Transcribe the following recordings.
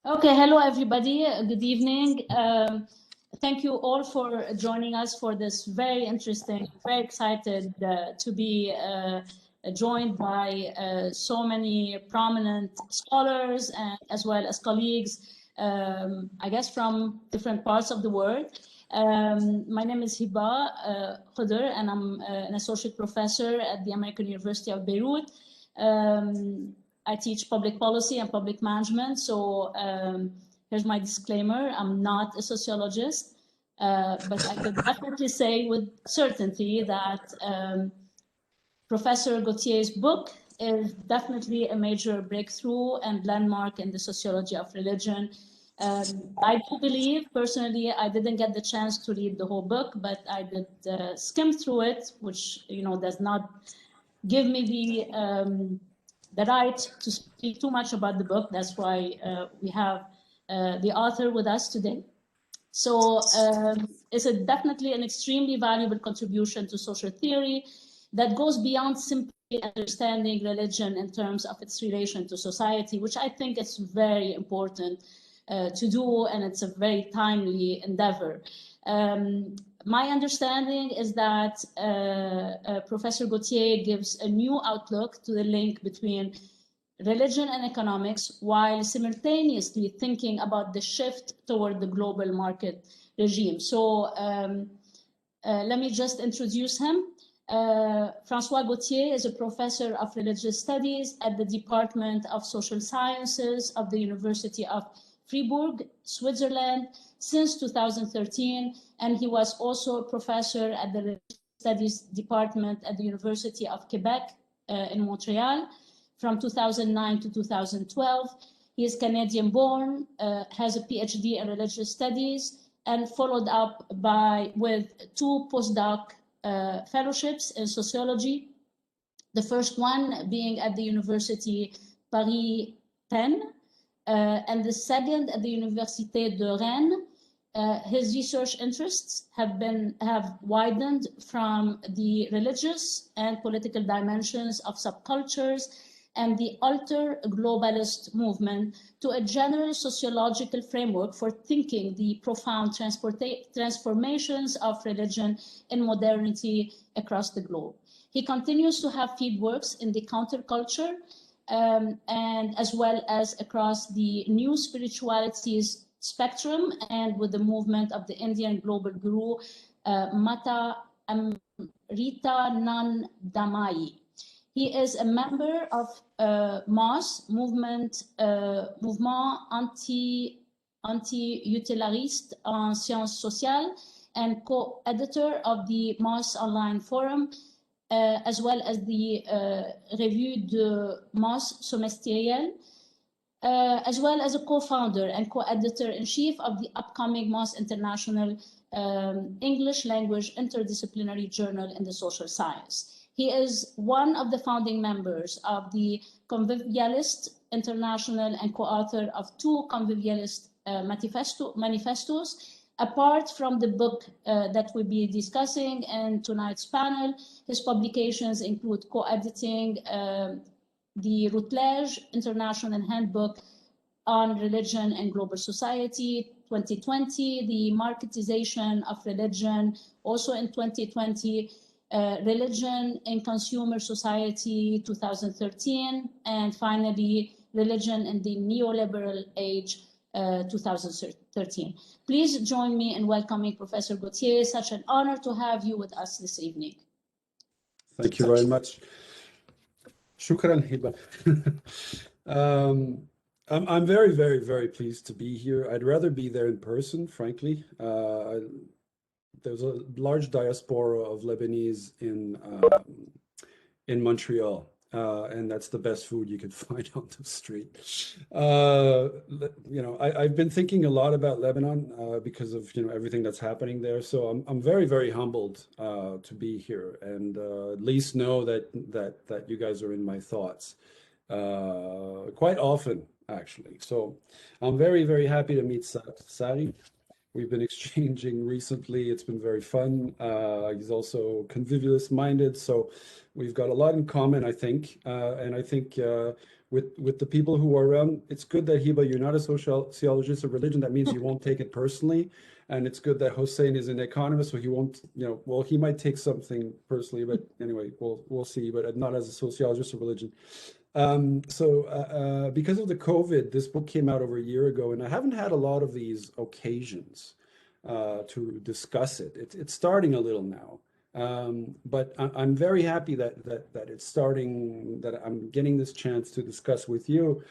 Okay, hello everybody. Good evening. Thank you all for joining us for this very interesting, very excited to be joined by so many prominent scholars and as well as colleagues, I guess from different parts of the world. My name is Hiba Khodr and I'm an associate professor at the American University of Beirut. I teach public policy and public management. So here's my disclaimer. I'm not a sociologist, but I could definitely say with certainty that Professor Gauthier's book is definitely a major breakthrough and landmark in the sociology of religion. I do believe, personally, I didn't get the chance to read the whole book, but I did skim through it, which does not give me the right to speak too much about the book. That's why we have the author with us today. So it's definitely an extremely valuable contribution to social theory that goes beyond simply understanding religion in terms of its relation to society, which I think is very important to do, and it's a very timely endeavor. My understanding is that Professor Gauthier gives a new outlook to the link between religion and economics, while simultaneously thinking about the shift toward the global market regime. So let me just introduce him. François Gauthier is a professor of religious studies at the Department of Social Sciences of the University of Fribourg, Switzerland, since 2013, and he was also a professor at the Religious Studies Department at the University of Quebec in Montreal from 2009 to 2012. He is Canadian-born, has a PhD in religious studies, and followed up with 2 postdoc fellowships in sociology. The first one being at the University Paris 10, and the second at the Université de Rennes. His research interests have widened from the religious and political dimensions of subcultures and the ultra-globalist movement to a general sociological framework for thinking the profound transformations of religion in modernity across the globe. He continues to have fieldworks in the counterculture and as well as across the new spiritualities spectrum and with the movement of the Indian global guru Mata Amrita Nandamayi. He is a member of MOS, Mouvement Anti-Utilitariste en Sciences Sociales, and co-editor of the MOS Online Forum, as well as the Revue de MOS Semestrielle, as well as a co-founder and co-editor-in-chief of the upcoming MOS International English Language Interdisciplinary Journal in the Social Science. He is one of the founding members of the Convivialist International and co-author of 2 Convivialist manifestos. Apart from the book that we'll be discussing in tonight's panel, his publications include co-editing the Routledge International Handbook on Religion and Global Society, 2020, the Marketization of Religion, also in 2020, Religion in Consumer Society, 2013, and finally, Religion in the Neoliberal Age, 2013. Please join me in welcoming Professor Gauthier. Such an honor to have you with us this evening. Thank you very much. Shukran, Hiba. I'm very, very, very pleased to be here. I'd rather be there in person, frankly. There's a large diaspora of Lebanese in Montreal, and that's the best food you could find on the street. I've been thinking a lot about Lebanon because of everything that's happening there. So I'm very, very humbled to be here, and at least know that you guys are in my thoughts quite often, actually. So I'm very, very happy to meet Sari. we've been exchanging recently. It's been very fun. He's also convivialist minded, so we've got a lot in common, I think. And I think with the people who are around, it's good that Hiba, you're not a sociologist of religion. That means you won't take it personally. And it's good that Hossein is an economist, so he won't, well, he might take something personally, but anyway, we'll see, but not as a sociologist of religion. Because of the COVID, this book came out over a year ago, and I haven't had a lot of these occasions to discuss it. It's starting a little now, but I'm very happy that it's starting, that I'm getting this chance to discuss with you,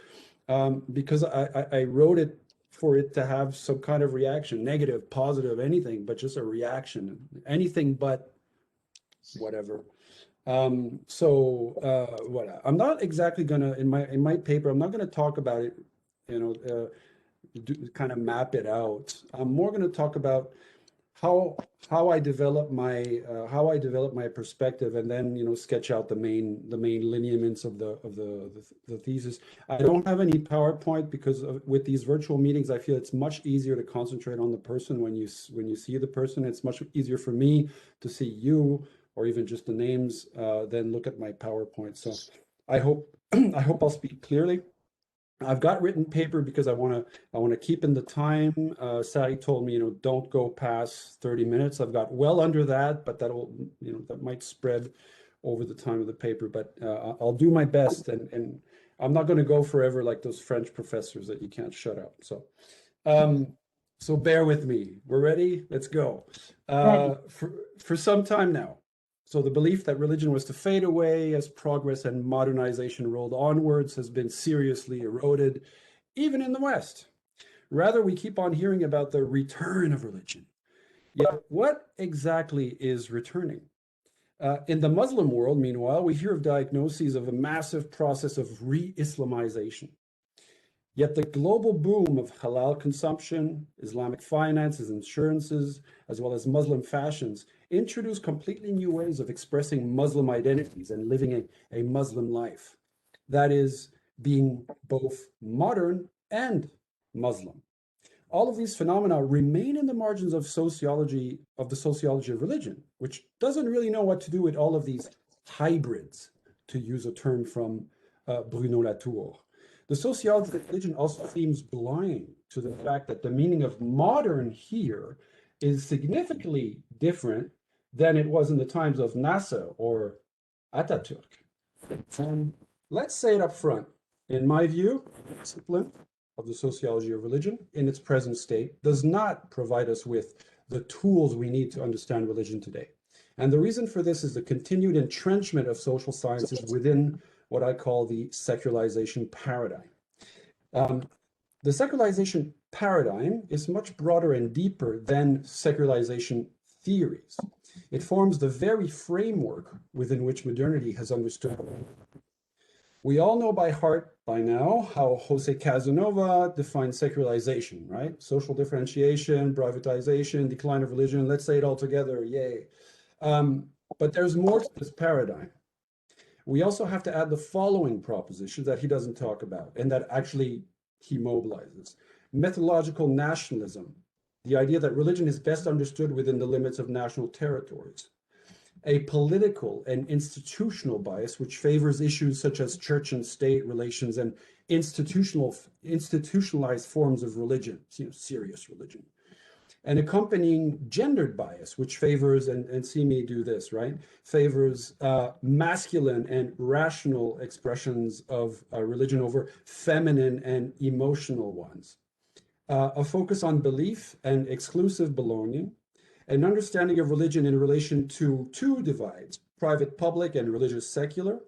because I wrote it for it to have some kind of reaction, negative, positive, anything, but just a reaction, anything but whatever. What I'm not exactly gonna, in my paper, I'm not gonna talk about it, kind of map it out. I'm more gonna talk about how I develop my perspective, and then sketch out the main lineaments of the thesis. I don't have any PowerPoint because with these virtual meetings, I feel it's much easier to concentrate on the person when you see the person. It's much easier for me to see you, or even just the names, than look at my PowerPoint. So I hope I'll speak clearly. I've got written paper because I want to keep in the time. Sari told me, don't go past 30 minutes. I've got well under that, but that might spread over the time of the paper. But I'll do my best, and I'm not going to go forever like those French professors that you can't shut up. So bear with me. We're ready. Let's go. For some time now. So the belief that religion was to fade away as progress and modernization rolled onwards has been seriously eroded, even in the West. Rather, we keep on hearing about the return of religion. Yet, what exactly is returning? In the Muslim world, meanwhile, we hear of diagnoses of a massive process of re-Islamization. Yet the global boom of halal consumption, Islamic finances, insurances, as well as Muslim fashions, introduced completely new ways of expressing Muslim identities and living a Muslim life. That is, being both modern and Muslim. All of these phenomena remain in the margins of the sociology of religion, which doesn't really know what to do with all of these hybrids, to use a term from Bruno Latour. The sociology of religion also seems blind to the fact that the meaning of modern here is significantly different than it was in the times of Nasser or Ataturk. Let's say it up front. In my view, the discipline of the sociology of religion in its present state does not provide us with the tools we need to understand religion today. And the reason for this is the continued entrenchment of social sciences within what I call the secularization paradigm. The secularization paradigm is much broader and deeper than secularization theories. It forms the very framework within which modernity has understood. We all know by heart by now how Jose Casanova defines secularization, right? Social differentiation, privatization, decline of religion. Let's say it all together, yay. But there's more to this paradigm. We also have to add the following propositions that he doesn't talk about, and that actually he mobilizes. Methodological nationalism, the idea that religion is best understood within the limits of national territories. A political and institutional bias, which favors issues such as church and state relations and institutionalized forms of religion, serious religion. An accompanying gendered bias, which favors, and see me do this, right? Favors masculine and rational expressions of religion over feminine and emotional ones. A focus on belief and exclusive belonging, an understanding of religion in relation to two divides, private public and religious secular,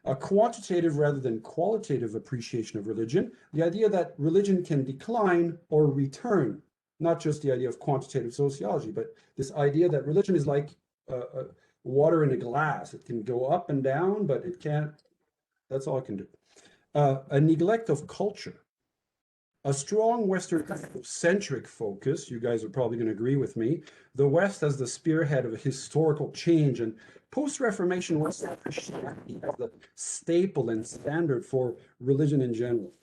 a quantitative rather than qualitative appreciation of religion, the idea that religion can decline or return, not just the idea of quantitative sociology, but this idea that religion is like water in a glass. It can go up and down, but it can't, that's all it can do. A neglect of culture, a strong Western-centric focus. You guys are probably going to agree with me. The West as the spearhead of a historical change, and post-Reformation West as the staple and standard for religion in general.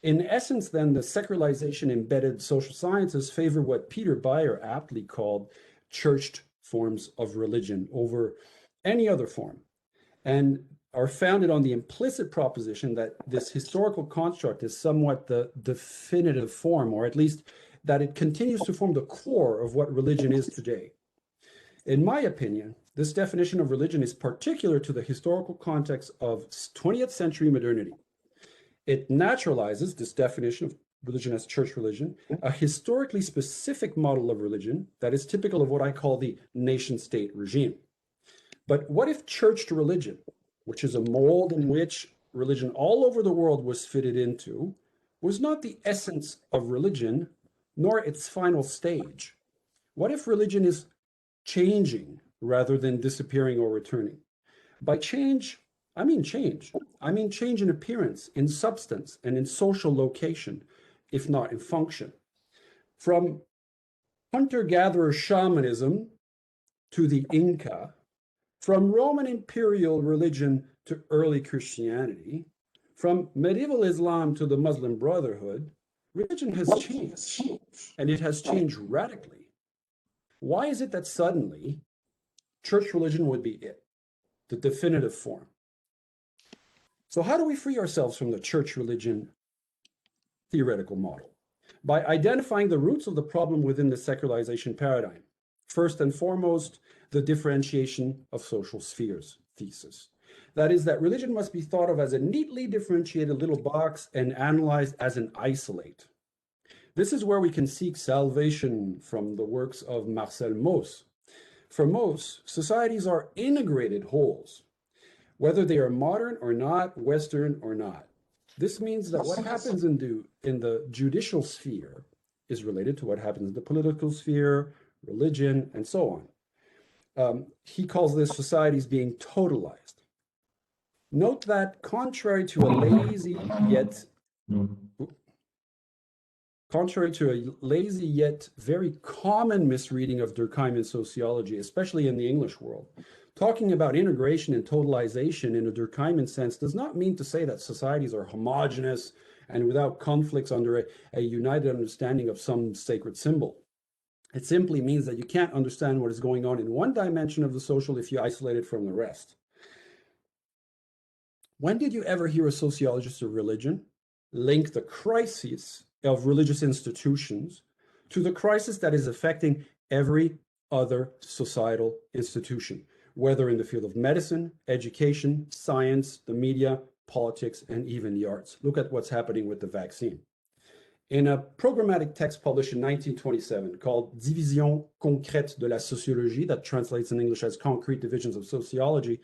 In essence, then, the secularization embedded social sciences favor what Peter Bayer aptly called churched forms of religion over any other form, and are founded on the implicit proposition that this historical construct is somewhat the definitive form, or at least that it continues to form the core of what religion is today. In my opinion, this definition of religion is particular to the historical context of 20th century modernity. It naturalizes this definition of religion as church religion, a historically specific model of religion that is typical of what I call the nation-state regime. But what if churched religion, which is a mold in which religion all over the world was fitted into, was not the essence of religion, nor its final stage? What if religion is changing rather than disappearing or returning? By change, I mean change. I mean change in appearance, in substance, and in social location, if not in function. From hunter-gatherer shamanism to the Inca, from Roman imperial religion to early Christianity, from medieval Islam to the Muslim Brotherhood, religion has changed, and it has changed radically. Why is it that suddenly church religion would be it, the definitive form? So how do we free ourselves from the church religion theoretical model? By identifying the roots of the problem within the secularization paradigm. First and foremost, the differentiation of social spheres thesis. That is, that religion must be thought of as a neatly differentiated little box and analyzed as an isolate. This is where we can seek salvation from the works of Marcel Mauss. For Mauss, societies are integrated wholes, whether they are modern or not, Western or not. This means that what happens in the judicial sphere is related to what happens in the political sphere, religion, and so on. He calls this societies being totalized. Note that contrary to a lazy yet very common misreading of Durkheim in sociology, especially in the English world, talking about integration and totalization in a Durkheimian sense does not mean to say that societies are homogeneous and without conflicts under a united understanding of some sacred symbol. It simply means that you can't understand what is going on in one dimension of the social if you isolate it from the rest. When did you ever hear a sociologist of religion link the crisis of religious institutions to the crisis that is affecting every other societal institution, whether in the field of medicine, education, science, the media, politics, and even the arts? Look at what's happening with the vaccine. In a programmatic text published in 1927 called Division concrète de la sociologie, that translates in English as Concrete Divisions of Sociology,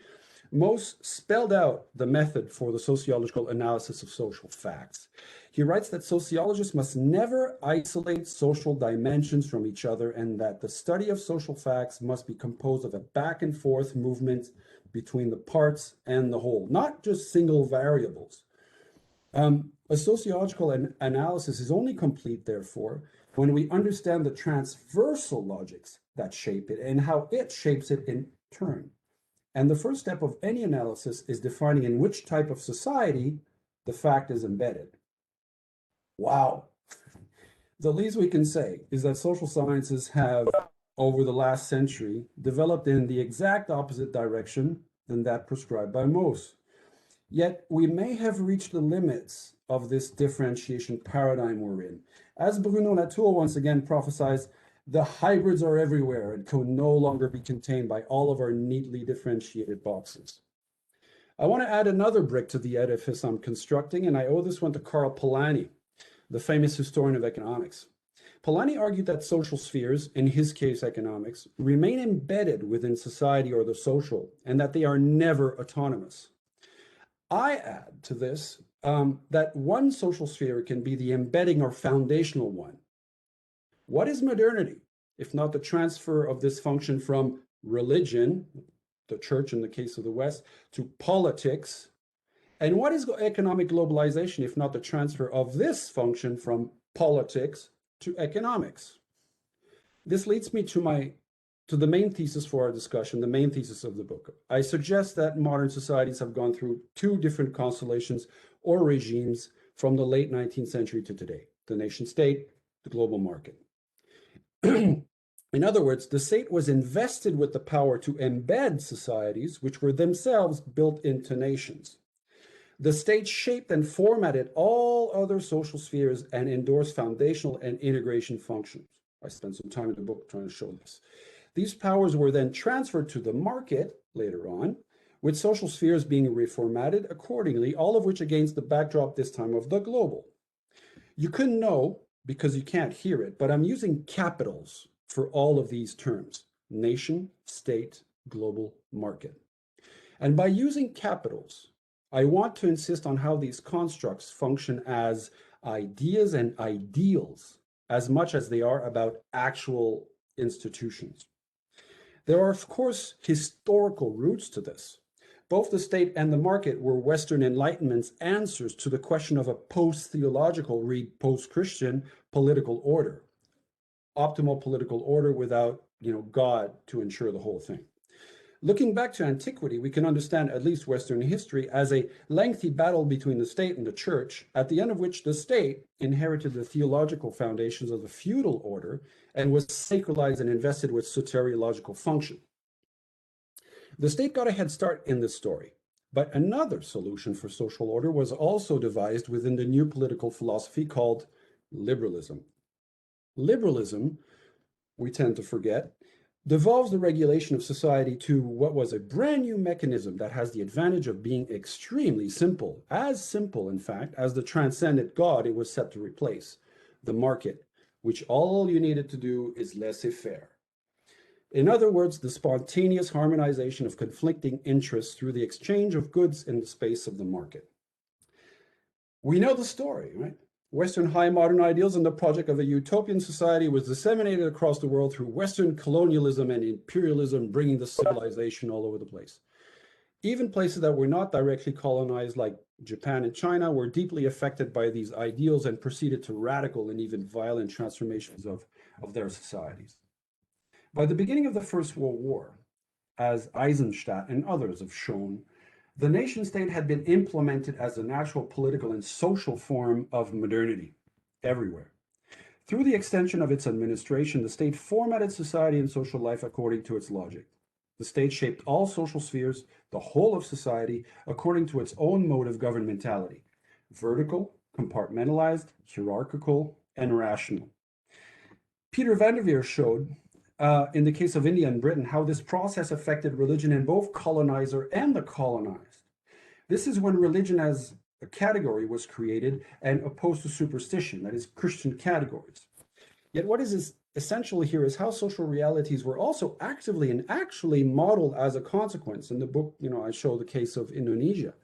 Mauss spelled out the method for the sociological analysis of social facts. He writes that sociologists must never isolate social dimensions from each other, and that the study of social facts must be composed of a back and forth movement between the parts and the whole, not just single variables. A sociological analysis is only complete, therefore, when we understand the transversal logics that shape it and how it shapes it in turn. And the first step of any analysis is defining in which type of society the fact is embedded. Wow. The least we can say is that social sciences have, over the last century, developed in the exact opposite direction than that prescribed by Mauss. Yet we may have reached the limits of this differentiation paradigm we're in. As Bruno Latour once again prophesies, the hybrids are everywhere and can no longer be contained by all of our neatly differentiated boxes. I want to add another brick to the edifice I'm constructing, and I owe this one to Karl Polanyi, the famous historian of economics. Polanyi argued that social spheres, in his case economics, remain embedded within society or the social, and that they are never autonomous. I add to this that one social sphere can be the embedding or foundational one. What is modernity, if not the transfer of this function from religion, the church in the case of the West, to politics? And what is economic globalization, if not the transfer of this function from politics to economics? This leads me to the main thesis for our discussion, the main thesis of the book. I suggest that modern societies have gone through two different constellations or regimes from the late 19th century to today: the nation state, the global market. In other words, the state was invested with the power to embed societies which were themselves built into nations. The state shaped and formatted all other social spheres and endorsed foundational and integration functions. I spent some time in the book trying to show this. These powers were then transferred to the market later on, with social spheres being reformatted accordingly, all of which against the backdrop this time of the global. You couldn't know because you can't hear it, but I'm using capitals for all of these terms: nation, state, global, market. And by using capitals, I want to insist on how these constructs function as ideas and ideals as much as they are about actual institutions. There are, of course, historical roots to this. Both the state and the market were Western Enlightenment's answers to the question of a post-theological, read post-Christian political order. Optimal political order without, God to ensure the whole thing. Looking back to antiquity, we can understand at least Western history as a lengthy battle between the state and the church, at the end of which the state inherited the theological foundations of the feudal order and was sacralized and invested with soteriological function. The state got a head start in this story, but another solution for social order was also devised within the new political philosophy called liberalism. Liberalism, we tend to forget, devolves the regulation of society to what was a brand new mechanism that has the advantage of being extremely simple, as simple, in fact, as the transcendent God it was set to replace, the market, which all you needed to do is laissez-faire. In other words, the spontaneous harmonization of conflicting interests through the exchange of goods in the space of the market. We know the story, right? Western high modern ideals and the project of a utopian society was disseminated across the world through Western colonialism and imperialism, bringing the civilization all over the place. Even places that were not directly colonized, like Japan and China, were deeply affected by these ideals and proceeded to radical and even violent transformations of their societies. By the beginning of the First World War, as Eisenstadt and others have shown, the nation-state had been implemented as a natural political and social form of modernity everywhere. Through the extension of its administration, the state formatted society and social life according to its logic. The state shaped all social spheres, the whole of society, according to its own mode of governmentality: vertical, compartmentalized, hierarchical, and rational. Peter van der Veer showed, in the case of India and Britain, how this process affected religion in both colonizer and the colonized. This is when religion as a category was created and opposed to superstition, that is, Christian categories. Yet what is essential here is how social realities were also actively and actually modeled as a consequence. In the book, I show the case of Indonesia.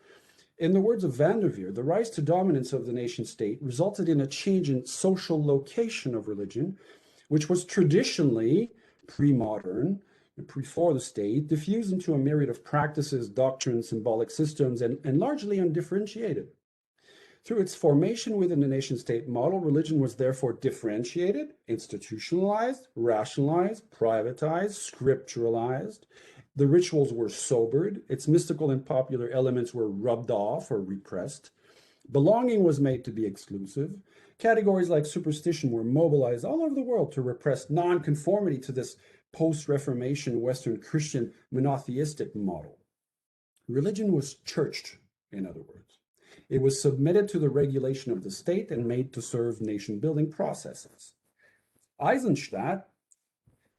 In the words of van der Veer, the rise to dominance of the nation state resulted in a change in social location of religion, which was traditionally pre-modern, before the state, diffused into a myriad of practices, doctrines, symbolic systems, and largely undifferentiated. Through its formation within the nation-state model, religion was therefore differentiated, institutionalized, rationalized, privatized, scripturalized. The rituals were sobered, its mystical and popular elements were rubbed off or repressed. Belonging was made to be exclusive. Categories like superstition were mobilized all over the world to repress nonconformity to this post-Reformation Western Christian monotheistic model. Religion was churched, in other words. It was submitted to the regulation of the state and made to serve nation-building processes. Eisenstadt,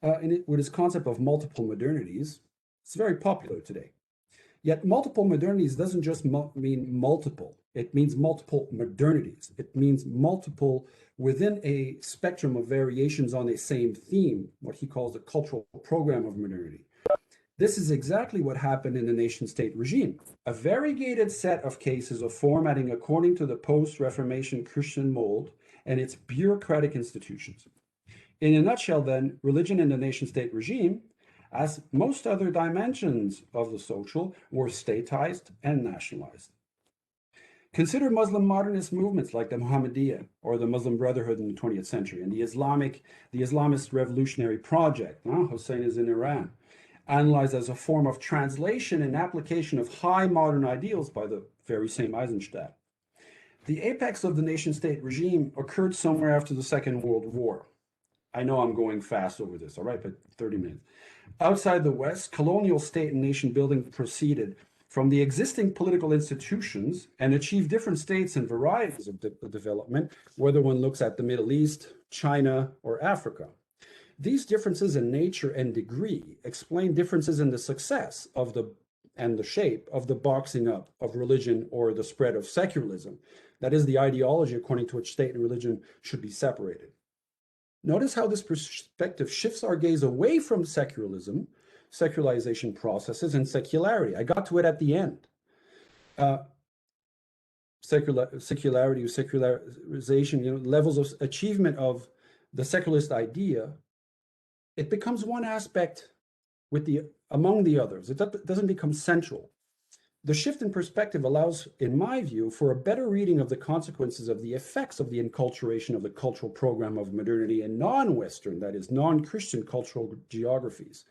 with his concept of multiple modernities, is very popular today. Yet multiple modernities doesn't just mean multiple. It means multiple modernities. It means multiple within a spectrum of variations on a same theme, what he calls the cultural program of modernity. This is exactly what happened in the nation-state regime, a variegated set of cases of formatting according to the post-Reformation Christian mold and its bureaucratic institutions. In a nutshell, then, religion in the nation-state regime, as most other dimensions of the social, were statized and nationalized. Consider Muslim modernist movements like the Muhammadiyah or the Muslim Brotherhood in the 20th century, and the Islamist revolutionary project, Hossein is in Iran, analyzed as a form of translation and application of high modern ideals by the very same Eisenstadt. The apex of the nation-state regime occurred somewhere after the Second World War. I know I'm going fast over this, all right, but 30 minutes. Outside the West, colonial state and nation building proceeded from the existing political institutions and achieved different states and varieties of development, whether one looks at the Middle East, China, or Africa. These differences in nature and degree explain differences in the success of and the shape of the boxing up of religion or the spread of secularism. That is the ideology according to which state and religion should be separated. Notice how this perspective shifts our gaze away from secularism, secularization processes, and secularity. I got to it at the end. Secularity, secularization, levels of achievement of the secularist idea, it becomes one aspect among the others. It doesn't become central. The shift in perspective allows, in my view, for a better reading of the consequences of the effects of the enculturation of the cultural program of modernity in non-Western, that is, non-Christian cultural geographies.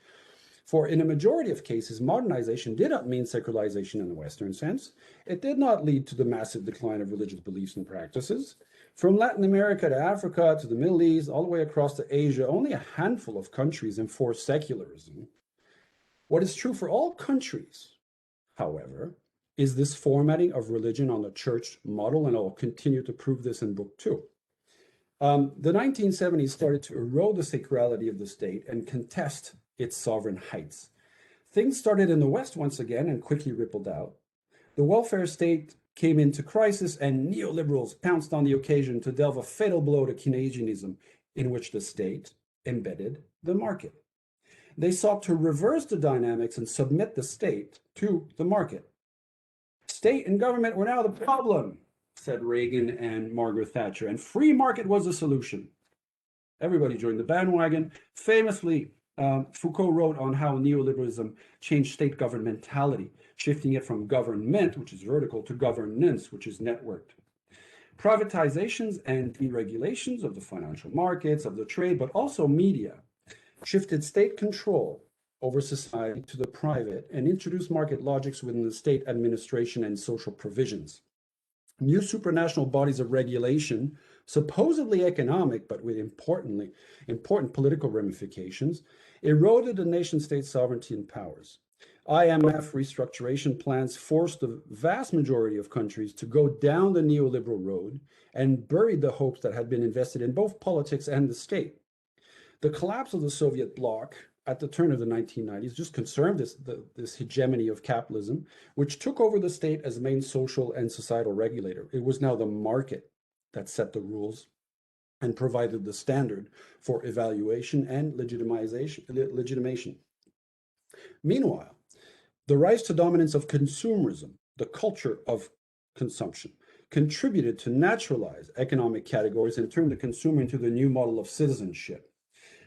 For in a majority of cases, modernization did not mean secularization in the Western sense. It did not lead to the massive decline of religious beliefs and practices. From Latin America to Africa to the Middle East, all the way across to Asia, only a handful of countries enforced secularism. What is true for all countries, however, is this formatting of religion on the church model, and I'll continue to prove this in book 2. The 1970s started to erode the sacrality of the state and contest its sovereign heights. Things started in the West once again and quickly rippled out. The welfare state came into crisis, and neoliberals pounced on the occasion to delve a fatal blow to Keynesianism, in which the state embedded the market. They sought to reverse the dynamics and submit the state to the market. State and government were now the problem, said Reagan and Margaret Thatcher, and free market was the solution. Everybody joined the bandwagon. Famously, Foucault wrote on how neoliberalism changed state governmentality, shifting it from government, which is vertical, to governance, which is networked. Privatizations and deregulations of the financial markets, of the trade, but also media, shifted state control over society to the private and introduced market logics within the state administration and social provisions. New supranational bodies of regulation, supposedly economic, but with important political ramifications, eroded the nation-state's sovereignty and powers. IMF restructuration plans forced the vast majority of countries to go down the neoliberal road and buried the hopes that had been invested in both politics and the state. The collapse of the Soviet bloc at the turn of the 1990s just confirmed this hegemony of capitalism, which took over the state as main social and societal regulator. It was now the market that set the rules and provided the standard for evaluation and legitimation. Meanwhile, the rise to dominance of consumerism, the culture of consumption, contributed to naturalize economic categories and turn the consumer into the new model of citizenship.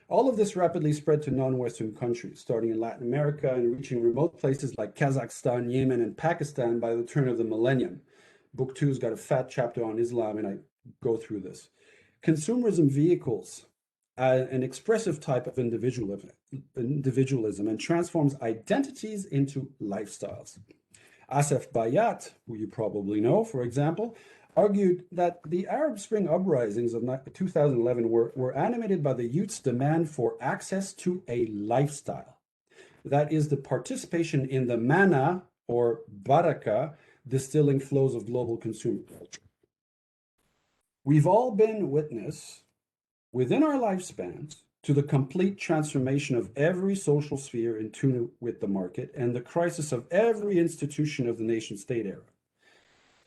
All of this rapidly spread to non-Western countries, starting in Latin America and reaching remote places like Kazakhstan, Yemen, and Pakistan by the turn of the millennium. Book 2's got a fat chapter on Islam, and I go through this. Consumerism vehicles an expressive type of individualism and transforms identities into lifestyles. Asef Bayat, who you probably know, for example, argued that the Arab Spring uprisings of 2011 were animated by the youth's demand for access to a lifestyle. That is the participation in the manna or baraka, distilling flows of global consumer culture. We've all been witness within our lifespans to the complete transformation of every social sphere in tune with the market and the crisis of every institution of the nation-state era.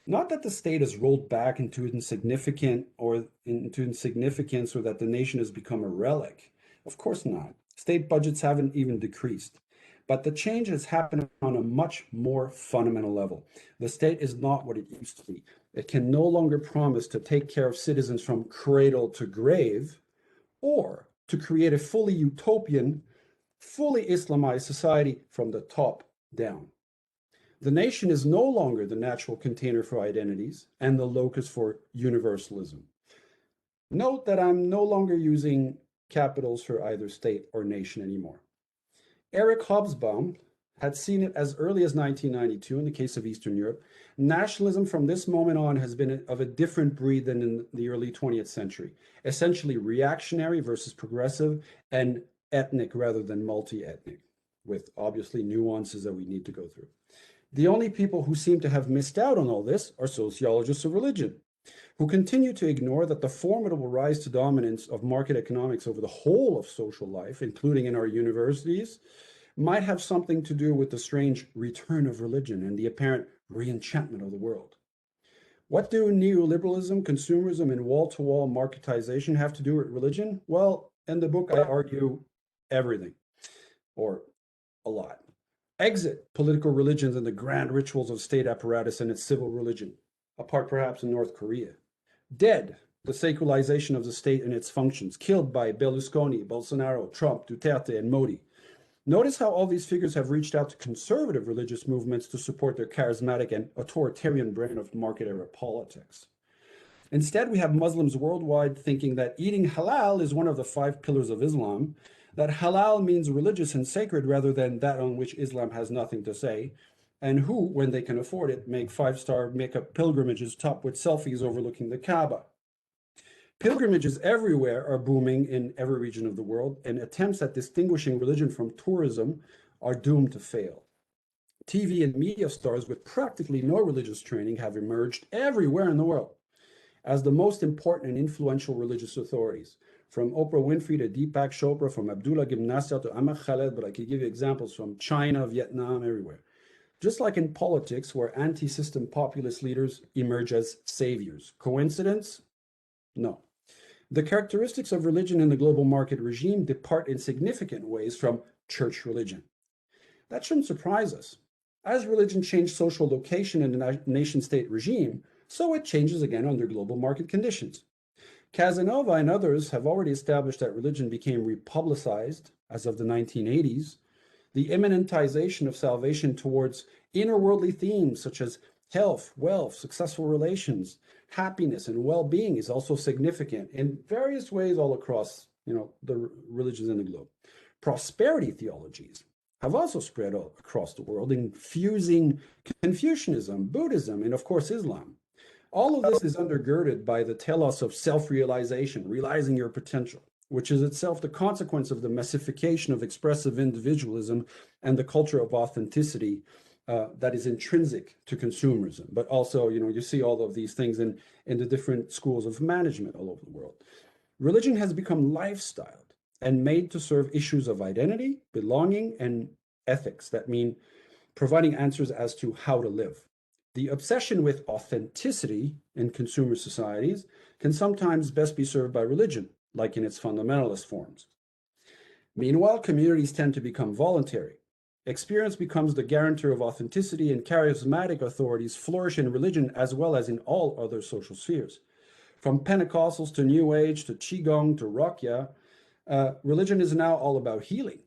Not that the state has rolled back into insignificance or that the nation has become a relic. Of course not. State budgets haven't even decreased. But the change has happened on a much more fundamental level. The state is not what it used to be. It can no longer promise to take care of citizens from cradle to grave or to create a fully utopian, fully Islamized society from the top down. The nation is no longer the natural container for identities and the locus for universalism. Note that I'm no longer using capitals for either state or nation anymore. Eric Hobsbawm, had seen it as early as 1992 in the case of Eastern Europe. Nationalism from this moment on has been of a different breed than in the early 20th century, essentially reactionary versus progressive and ethnic rather than multi-ethnic, with obviously nuances that we need to go through. The only people who seem to have missed out on all this are sociologists of religion, who continue to ignore that the formidable rise to dominance of market economics over the whole of social life, including in our universities, might have something to do with the strange return of religion and the apparent re-enchantment of the world. What do neoliberalism, consumerism, and wall-to-wall marketization have to do with religion? Well, in the book, I argue everything, or a lot. Exit political religions and the grand rituals of state apparatus and its civil religion, apart perhaps in North Korea. Dead, the sacralization of the state and its functions, killed by Berlusconi, Bolsonaro, Trump, Duterte, and Modi. Notice how all these figures have reached out to conservative religious movements to support their charismatic and authoritarian brand of market-era politics. Instead, we have Muslims worldwide thinking that eating halal is one of the 5 pillars of Islam, that halal means religious and sacred rather than that on which Islam has nothing to say, and who, when they can afford it, make 5-star makeup pilgrimages topped with selfies overlooking the Kaaba. Pilgrimages everywhere are booming in every region of the world, and attempts at distinguishing religion from tourism are doomed to fail. TV and media stars with practically no religious training have emerged everywhere in the world as the most important and influential religious authorities, from Oprah Winfrey to Deepak Chopra, from Abdullah Gimnasiar to Ahmad Khaled, but I could give you examples from China, Vietnam, everywhere. Just like in politics, where anti-system populist leaders emerge as saviors. Coincidence? No. The characteristics of religion in the global market regime depart in significant ways from church religion. That shouldn't surprise us. As religion changed social location in the nation-state regime, so it changes again under global market conditions. Casanova and others have already established that religion became republicized as of the 1980s. The immanentization of salvation towards inner-worldly themes such as health, wealth, successful relations, happiness, and well-being is also significant in various ways all across, the religions in the globe. Prosperity theologies have also spread all across the world, infusing Confucianism, Buddhism, and of course Islam. All of this is undergirded by the telos of self-realization, realizing your potential, which is itself the consequence of the massification of expressive individualism and the culture of authenticity that is intrinsic to consumerism. But also, you see all of these things in the different schools of management all over the world. Religion has become lifestyled and made to serve issues of identity, belonging, and ethics that mean providing answers as to how to live. The obsession with authenticity in consumer societies can sometimes best be served by religion, like in its fundamentalist forms. Meanwhile, communities tend to become voluntary. Experience becomes the guarantor of authenticity, and charismatic authorities flourish in religion as well as in all other social spheres. From Pentecostals to New Age to Qigong to Ruqya, religion is now all about healing.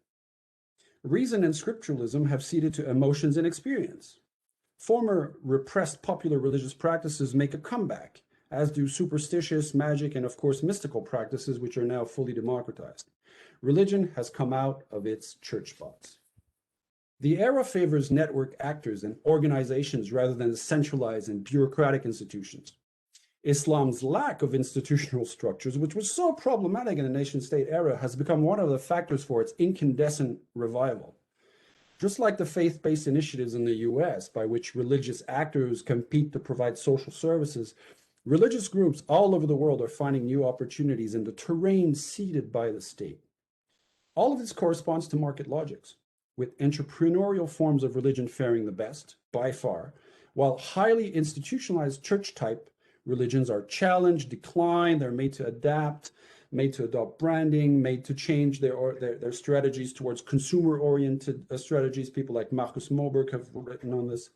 Reason and scripturalism have ceded to emotions and experience. Former repressed popular religious practices make a comeback, as do superstitious, magic, and of course mystical practices, which are now fully democratized. Religion has come out of its church box. The era favors network actors and organizations rather than centralized and bureaucratic institutions. Islam's lack of institutional structures, which was so problematic in the nation-state era, has become one of the factors for its incandescent revival. Just like the faith-based initiatives in the US, by which religious actors compete to provide social services, religious groups all over the world are finding new opportunities in the terrain ceded by the state. All of this corresponds to market logics, with entrepreneurial forms of religion faring the best, by far, while highly institutionalized church-type religions are challenged, decline, they're made to adapt, made to adopt branding, made to change their strategies towards consumer-oriented strategies. People like Marcus Moberg have written on this.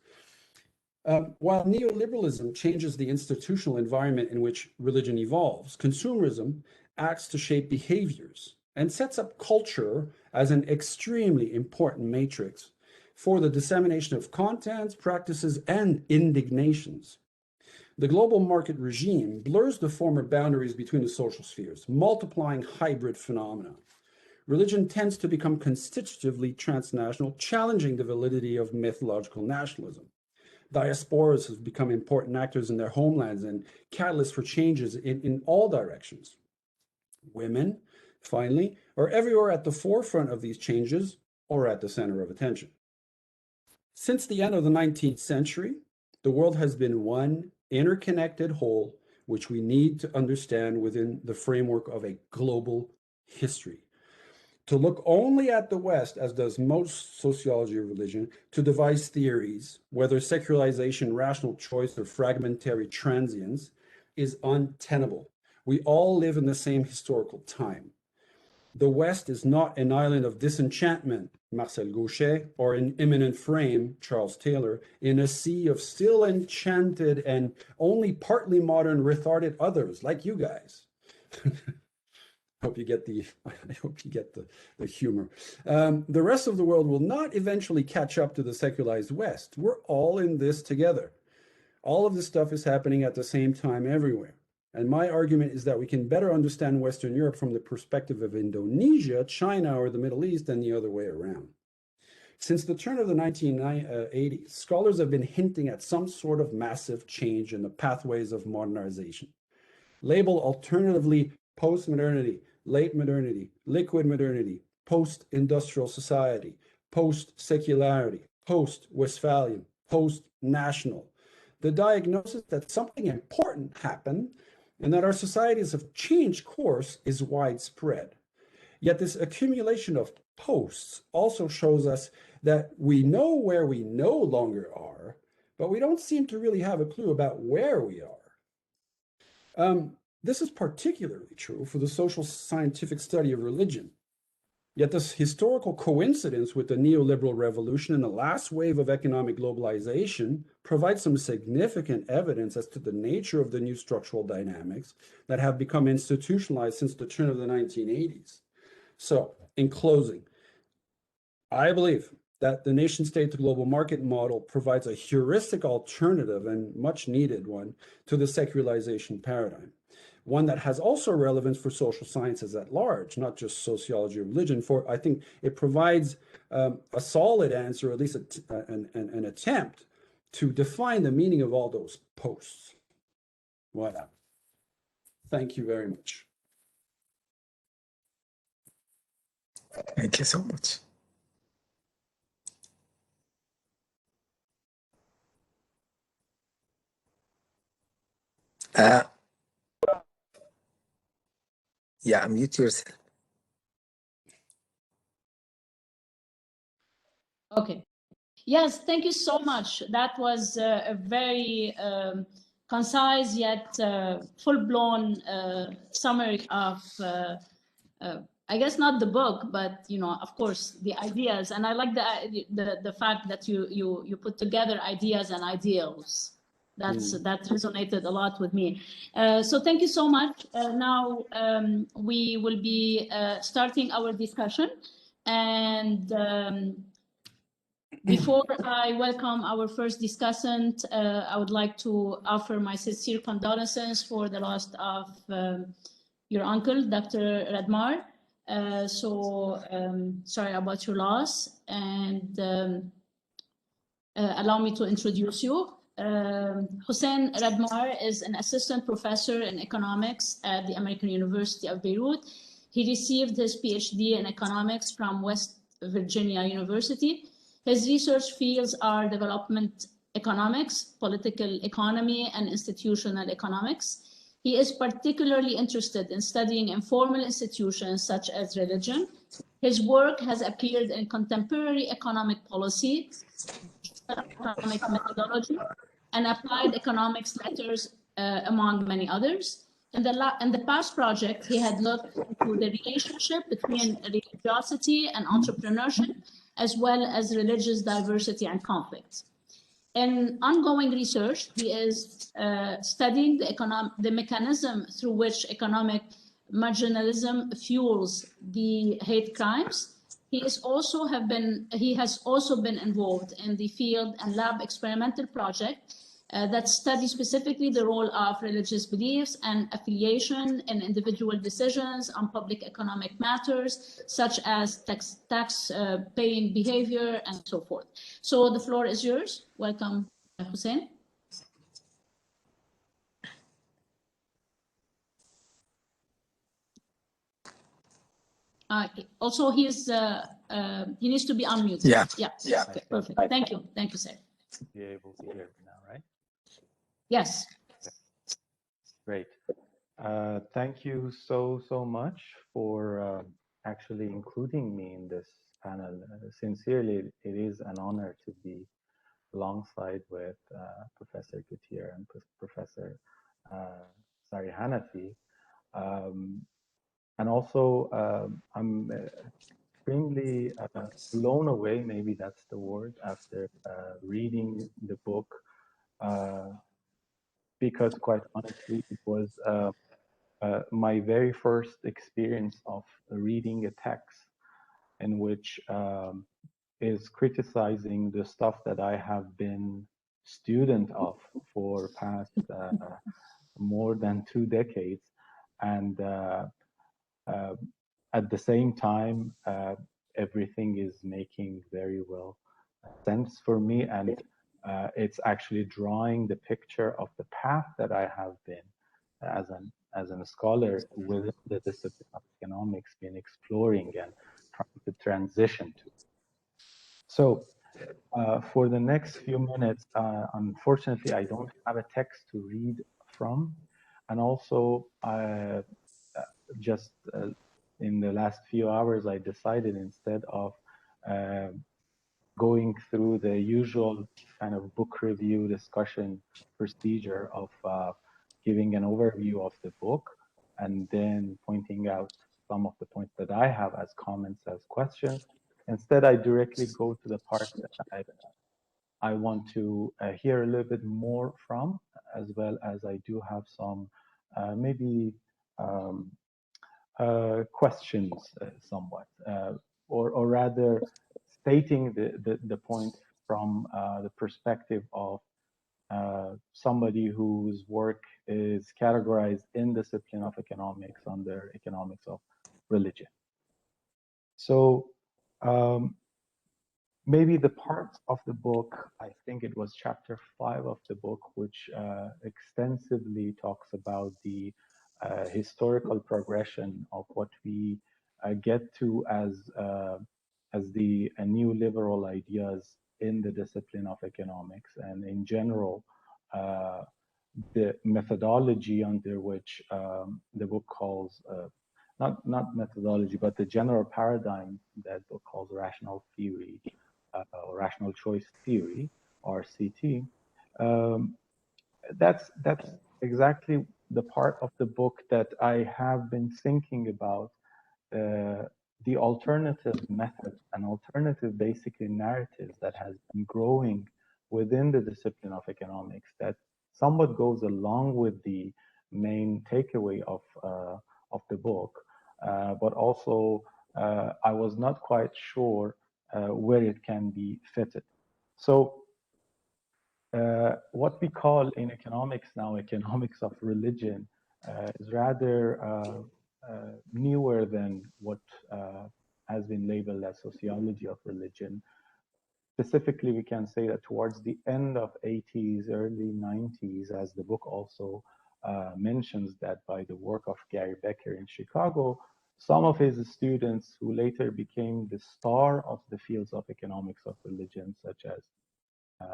While neoliberalism changes the institutional environment in which religion evolves, consumerism acts to shape behaviors and sets up culture as an extremely important matrix for the dissemination of contents, practices, and indignations. The global market regime blurs the former boundaries between the social spheres, multiplying hybrid phenomena. religion tends to become constitutively transnational, challenging the validity of mythological nationalism. Diasporas have become important actors in their homelands and catalysts for changes in all directions. Women, finally, are everywhere at the forefront of these changes or at the center of attention. Since the end of the 19th century, the world has been one interconnected whole, which we need to understand within the framework of a global history. To look only at the West, as does most sociology of religion, to devise theories, whether secularization, rational choice, or fragmentary transience, is untenable. We all live in the same historical time. The West is not an island of disenchantment, Marcel Gauchet, or an imminent frame, Charles Taylor, in a sea of still enchanted and only partly modern retarded others, like you guys. I hope you get the humor. The rest of the world will not eventually catch up to the secularized West. We're all in this together. All of this stuff is happening at the same time everywhere. And my argument is that we can better understand Western Europe from the perspective of Indonesia, China, or the Middle East than the other way around. Since the turn of the 1980s, scholars have been hinting at some sort of massive change in the pathways of modernization. Labeled alternatively post-modernity, late modernity, liquid modernity, post-industrial society, post-secularity, post-Westphalian, post-national. The diagnosis that something important happened and that our societies have changed course is widespread. Yet this accumulation of posts also shows us that we know where we no longer are, but we don't seem to really have a clue about where we are. This is particularly true for the social scientific study of religion. Yet this historical coincidence with the neoliberal revolution and the last wave of economic globalization provides some significant evidence as to the nature of the new structural dynamics that have become institutionalized since the turn of the 1980s. So, in closing, I believe that the nation-state to global market model provides a heuristic alternative, and much needed one, to the secularization paradigm. One that has also relevance for social sciences at large, not just sociology or religion. For I think it provides a solid answer, or at least an attempt to define the meaning of all those posts. Voilà. Thank you very much. Thank you so much. Yeah, unmute yourself. Okay. Yes, thank you so much. That was a very concise yet full-blown summary of, I guess not the book, but of course the ideas. And I like the fact that you put together ideas and ideals. That resonated a lot with me. So thank you so much. Now we will be starting our discussion, and before I welcome our first discussant, I would like to offer my sincere condolences for the loss of your uncle, Dr. Radmar. Sorry about your loss, and allow me to introduce you. Hussein Radmar is an assistant professor in economics at the American University of Beirut. He received his PhD in economics from West Virginia University. His research fields are development economics, political economy, and institutional economics. He is particularly interested in studying informal institutions such as religion. His work has appeared in contemporary economic policy, economic methodology, and applied economics letters, among many others. In the past project, he had looked into the relationship between religiosity and entrepreneurship, as well as religious diversity and conflict. In ongoing research, he is studying the mechanism through which economic marginalism fuels the hate crimes. He has also been involved in the field and lab experimental project that study specifically the role of religious beliefs and affiliation in individual decisions on public economic matters, such as tax paying behavior and so forth. So the floor is yours. Welcome, Hussein. Also, he needs to be unmuted. Yeah. Yeah. Okay, perfect. Thank you. Thank you, sir. Be able to hear me now, right? Yes. Okay. Great. Thank you so much for actually including me in this panel. Sincerely, it is an honor to be alongside with Professor Gauthier and Professor Sari Hanafi. And also, I'm extremely blown away, maybe that's the word, after reading the book, because quite honestly, it was my very first experience of reading a text in which is criticizing the stuff that I have been student of for past more than 2 decades. And at the same time, everything is making very well sense for me, and it's actually drawing the picture of the path that I have been as a scholar within the discipline of economics, been exploring and trying to transition to. So for the next few minutes, unfortunately, I don't have a text to read from, and also just in the last few hours, I decided instead of going through the usual kind of book review discussion procedure of giving an overview of the book and then pointing out some of the points that I have as comments, as questions. Instead, I directly go to the part that I want to hear a little bit more from, as well as I do have some maybe questions somewhat, or rather stating the point from the perspective of somebody whose work is categorized in discipline of economics under economics of religion. So maybe the parts of the book, I think it was chapter 5 of the book, which extensively talks about the historical progression of what we get to as the new liberal ideas in the discipline of economics, and in general, the methodology under which the book calls not methodology, but the general paradigm that book calls rational theory, or rational choice theory, RCT. That's exactly the part of the book that I have been thinking about, the alternative methods and alternative basically narratives that has been growing within the discipline of economics that somewhat goes along with the main takeaway of the book, but also I was not quite sure where it can be fitted. So what we call in economics now economics of religion is rather newer than what has been labeled as sociology of religion. Specifically, we can say that towards the end of 80s, early 90s, as the book also mentions that by the work of Gary Becker in Chicago, some of his students who later became the star of the fields of economics of religion, such as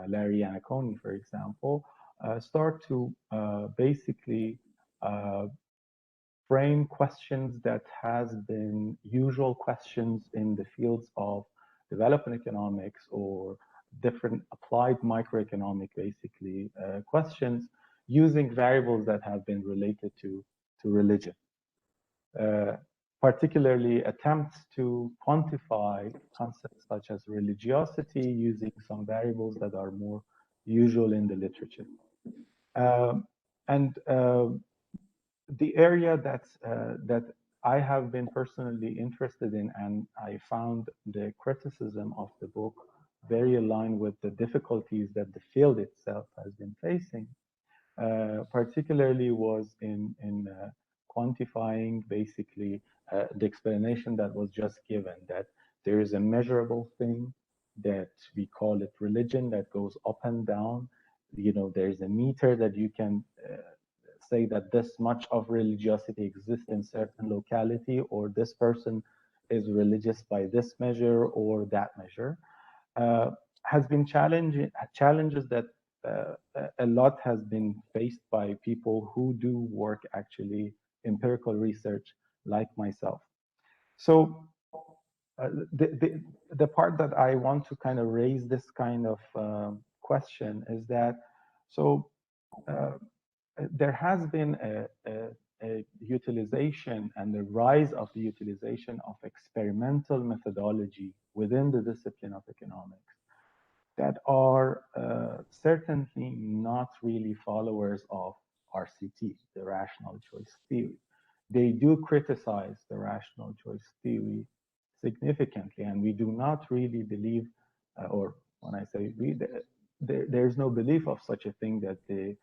Larry Iannacone, for example, start to basically frame questions that has been usual questions in the fields of development economics or different applied microeconomic, basically, questions using variables that have been related to religion. Particularly attempts to quantify concepts such as religiosity using some variables that are more usual in the literature. The area that I have been personally interested in, and I found the criticism of the book very aligned with the difficulties that the field itself has been facing, particularly was in quantifying basically the explanation that was just given, that there is a measurable thing that we call it religion that goes up and down. You know, there's a meter that you can say that this much of religiosity exists in certain locality, or this person is religious by this measure or that measure. Has been challenges that a lot has been faced by people who do work actually empirical research like myself. So the part that I want to kind of raise this kind of question is that, so there has been a utilization and the rise of the utilization of experimental methodology within the discipline of economics that are certainly not really followers of RCT, the rational choice theory. They do criticize the rational choice theory significantly, and we do not really believe, or when I say we, there's no belief of such a thing that the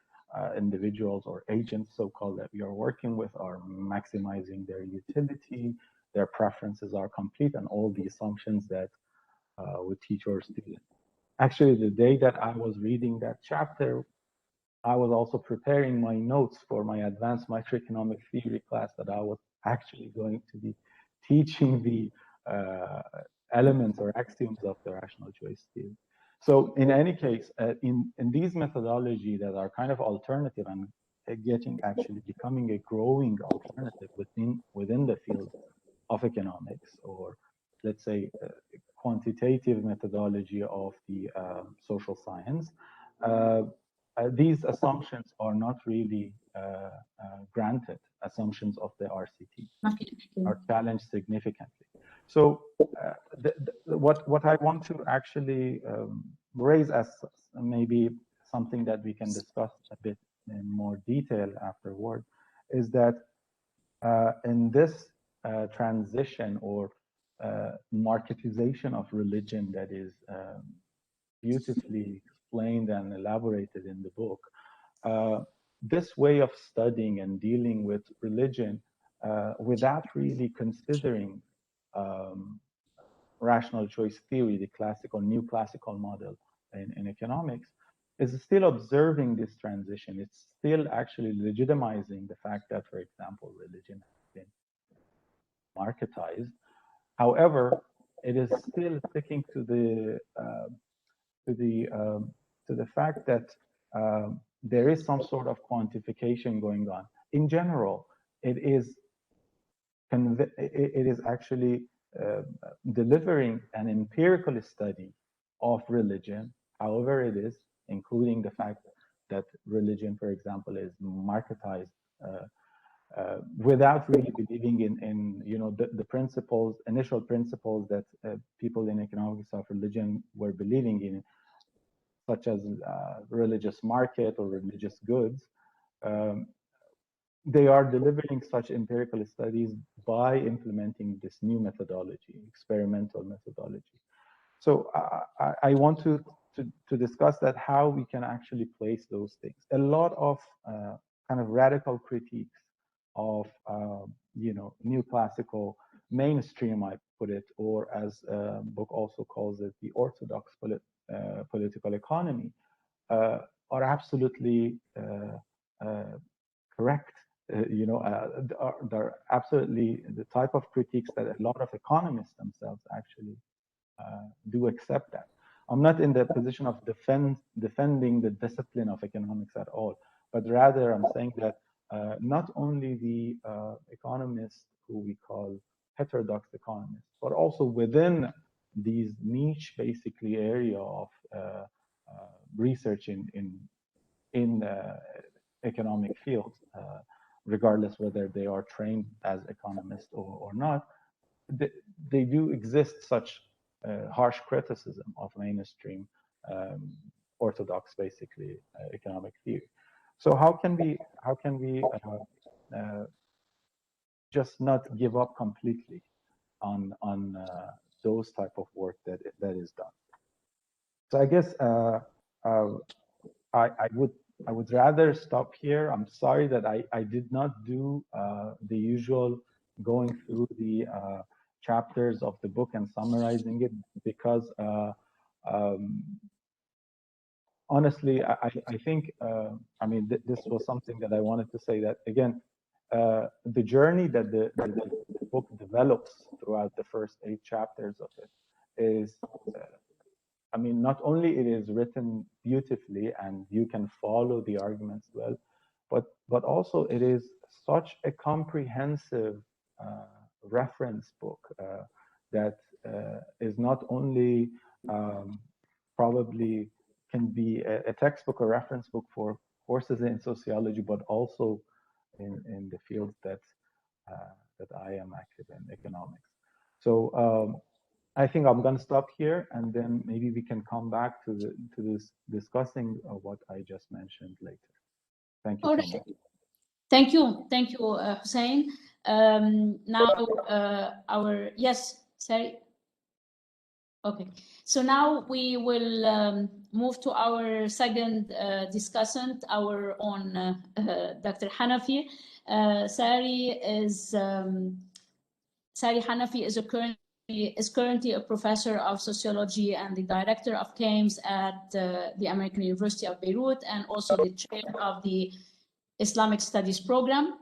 individuals or agents, so-called, that we are working with are maximizing their utility, their preferences are complete, and all the assumptions that we teach our students. Actually, the day that I was reading that chapter, I was also preparing my notes for my advanced microeconomic theory class that I was actually going to be teaching the elements or axioms of the rational choice theory. So in any case, in these methodology that are kind of alternative and actually becoming a growing alternative within the field of economics, or let's say quantitative methodology of the social science, these assumptions are not really granted. Assumptions of the RCT are challenged significantly. So what I want to actually raise as maybe something that we can discuss a bit in more detail afterward is that in this transition or marketization of religion that is beautifully explained and elaborated in the book, this way of studying and dealing with religion without really considering rational choice theory, the classical, new classical model in economics, is still observing this transition. It's still actually legitimizing the fact that, for example, religion has been marketized. However, it is still sticking to the fact that there is some sort of quantification going on. In general, it is actually delivering an empirical study of religion, however it is, including the fact that religion, for example, is marketized without really believing in the principles, initial principles that people in economics of religion were believing in, such as religious market or religious goods. They are delivering such empirical studies by implementing this new methodology, experimental methodology. So I want to discuss that, how we can actually place those things. A lot of kind of radical critiques of new classical mainstream, I put it, or as book also calls it, the orthodox political economy, are absolutely correct. They're absolutely the type of critiques that a lot of economists themselves actually do accept that. I'm not in the position of defending the discipline of economics at all, but rather I'm saying that not only the economists who we call heterodox economists, but also within these niche, basically, area of research in economic fields, regardless whether they are trained as economists or not, they do exist such harsh criticism of mainstream orthodox, basically, economic theory. So how can we just not give up completely on those type of work that is done? So I guess I would rather stop here. I'm sorry that I did not do the usual going through the chapters of the book and summarizing it, because honestly, I think, I mean, this was something that I wanted to say, that again, the journey that the book develops throughout the first 8 chapters of it is, I mean, not only it is written beautifully and you can follow the arguments well, but also it is such a comprehensive reference book that is not only probably can be a textbook or reference book for courses in sociology, but also in the fields that that I am active in, economics. So I think I'm going to stop here, and then maybe we can come back to this discussing what I just mentioned later. Thank you so much. Thank you, Hussein. Now yes, Sari. Okay, so now we will move to our second discussant, our own Dr. Hanafi. Sari Hanafi is currently a professor of sociology and the director of CAMES at the American University of Beirut, and also the chair of the Islamic Studies program.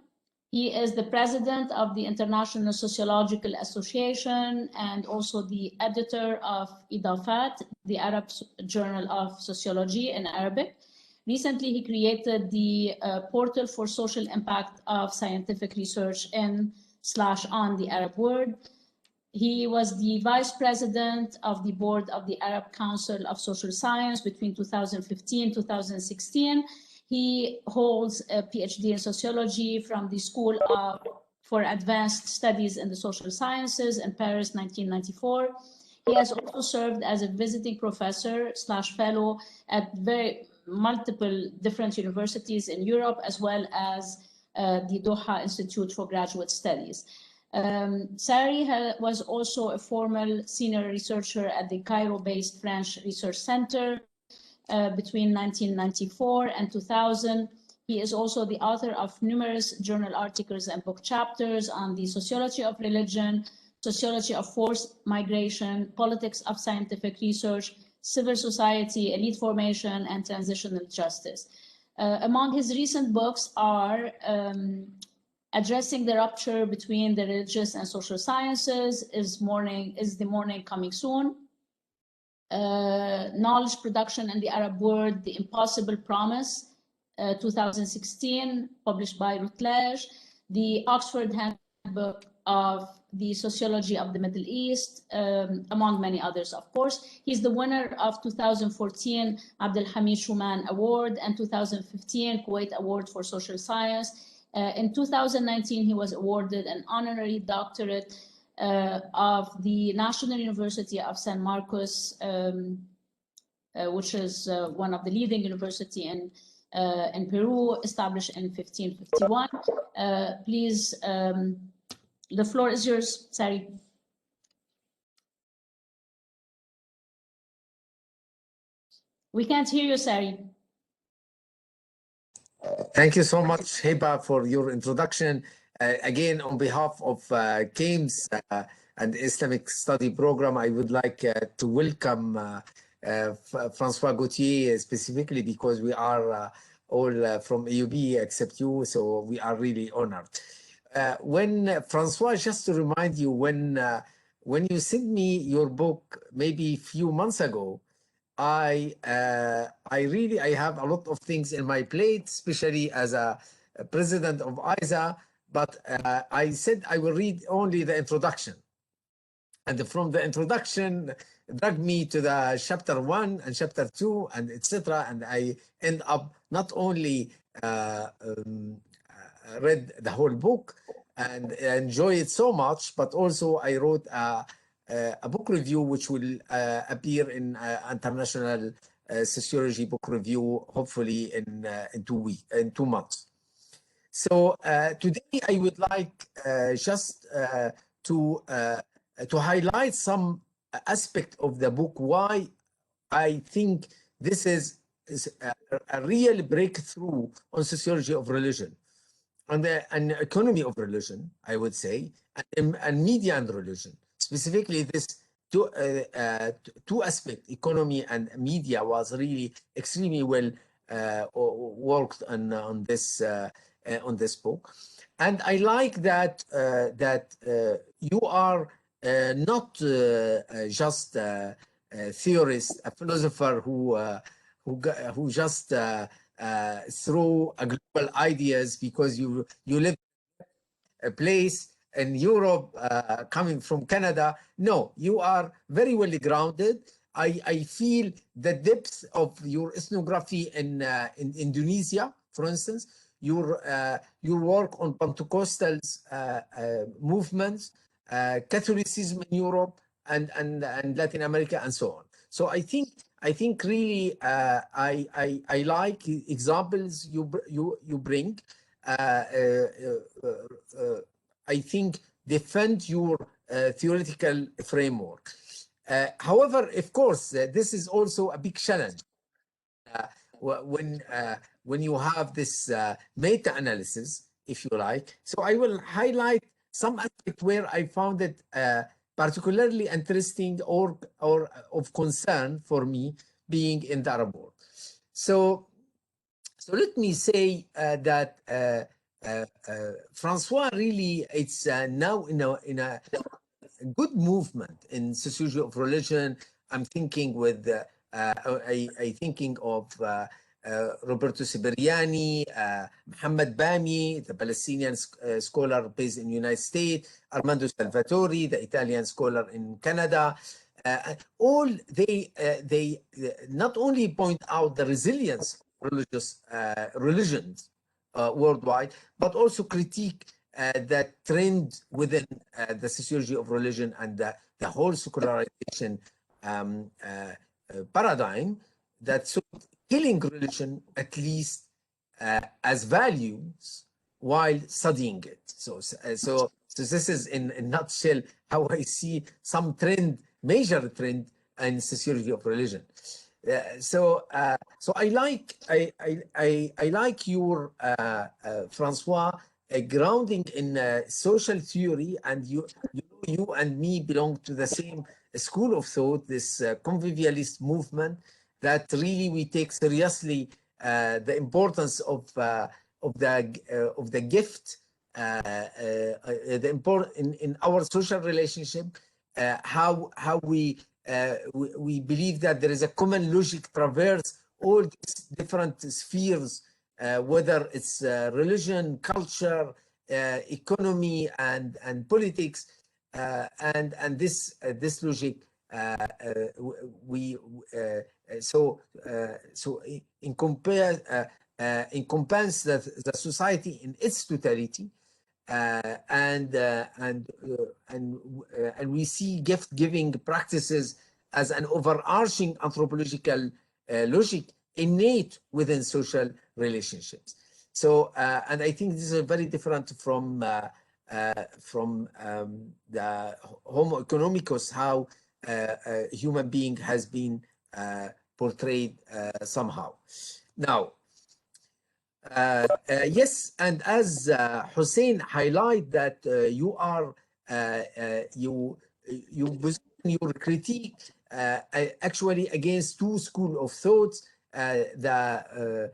He is the president of the International Sociological Association and also the editor of Idafat, the Arab Journal of Sociology in Arabic. Recently, he created the portal for social impact of scientific research in/on the Arab world. He was the vice president of the board of the Arab Council of Social Science between 2015 and 2016. He holds a PhD in sociology from the School for Advanced Studies in the Social Sciences in Paris, 1994. He has also served as a visiting professor/fellow at multiple different universities in Europe, as well as the Doha Institute for Graduate Studies. Sari was also a former senior researcher at the Cairo-based French Research Center between 1994 and 2000. He is also the author of numerous journal articles and book chapters on the sociology of religion, sociology of forced migration, politics of scientific research, civil society, elite formation, and transitional justice. Among his recent books are Addressing the Rupture Between the Religious and Social Sciences, Is the Morning Coming Soon? Knowledge Production in the Arab World, The Impossible Promise, 2016, published by Routledge, the Oxford Handbook of the Sociology of the Middle East, among many others, of course. He's the winner of 2014 Abdel Hamid Shuman Award and 2015 Kuwait Award for Social Science. In 2019, he was awarded an honorary doctorate of the National University of San Marcos, which is one of the leading university in Peru, established in 1551. Please, the floor is yours, Sari. We can't hear you, Sari. Thank you so much, Hiba, for your introduction. Again, on behalf of CAMES and Islamic Study Program, I would like to welcome François Gauthier, specifically because we are all from AUB except you, so we are really honored. When François, just to remind you, when you sent me your book maybe a few months ago, I have a lot of things in my plate, especially as a president of ISA, but I said I will read only the introduction. And from the introduction, dragged me to the chapter 1 and chapter 2 and etc. And I end up not only read the whole book and enjoy it so much, but also I wrote a book review which will appear in International Sociology Book Review, hopefully in 2 months. So today I would like just to highlight some aspect of the book, why I think this is a real breakthrough on sociology of religion, on an economy of religion, I would say, and media and religion. Specifically, this two aspect, economy and media, was really extremely well worked on this book. And I like that you are not just a theorist, a philosopher who just throw global ideas because you live a place in Europe, coming from Canada. No, you are very well grounded. I feel the depth of your ethnography in Indonesia, for instance, your work on Pentecostals movements, Catholicism in Europe and Latin America, and so on. So I think really I like examples you bring. I think defend your theoretical framework. However, of course, this is also a big challenge when you have this meta-analysis, if you like. So I will highlight some aspect where I found it particularly interesting or of concern for me, being in the Arab world. So let me say that François really, it's now in a good movement in sociology of religion. I'm thinking with I thinking of Roberto Siberiani, Mohammed Bami, the Palestinian scholar based in the United States, Armando Salvatori, the Italian scholar in Canada. All they not only point out the resilience of religions worldwide, but also critique that trend within the sociology of religion and the whole secularization paradigm that's killing religion, at least as values, while studying it. So this is in a nutshell how I see some trend, major trend in sociology of religion. So I like your François grounding in social theory, and you and me belong to the same school of thought, this convivialist movement, that really we take seriously the importance of the gift, the important in our social relationship, how we believe that there is a common logic traverse all these different spheres, whether it's religion, culture, economy, and politics, and this logic so encompass the society in its totality, and we see gift-giving practices as an overarching anthropological logic innate within social relationships. So, and I think this is very different from the Homo economicus, how a human being has been portrayed somehow. Now, yes, and as Hussein highlight that you are you position your critique actually against two schools of thoughts, the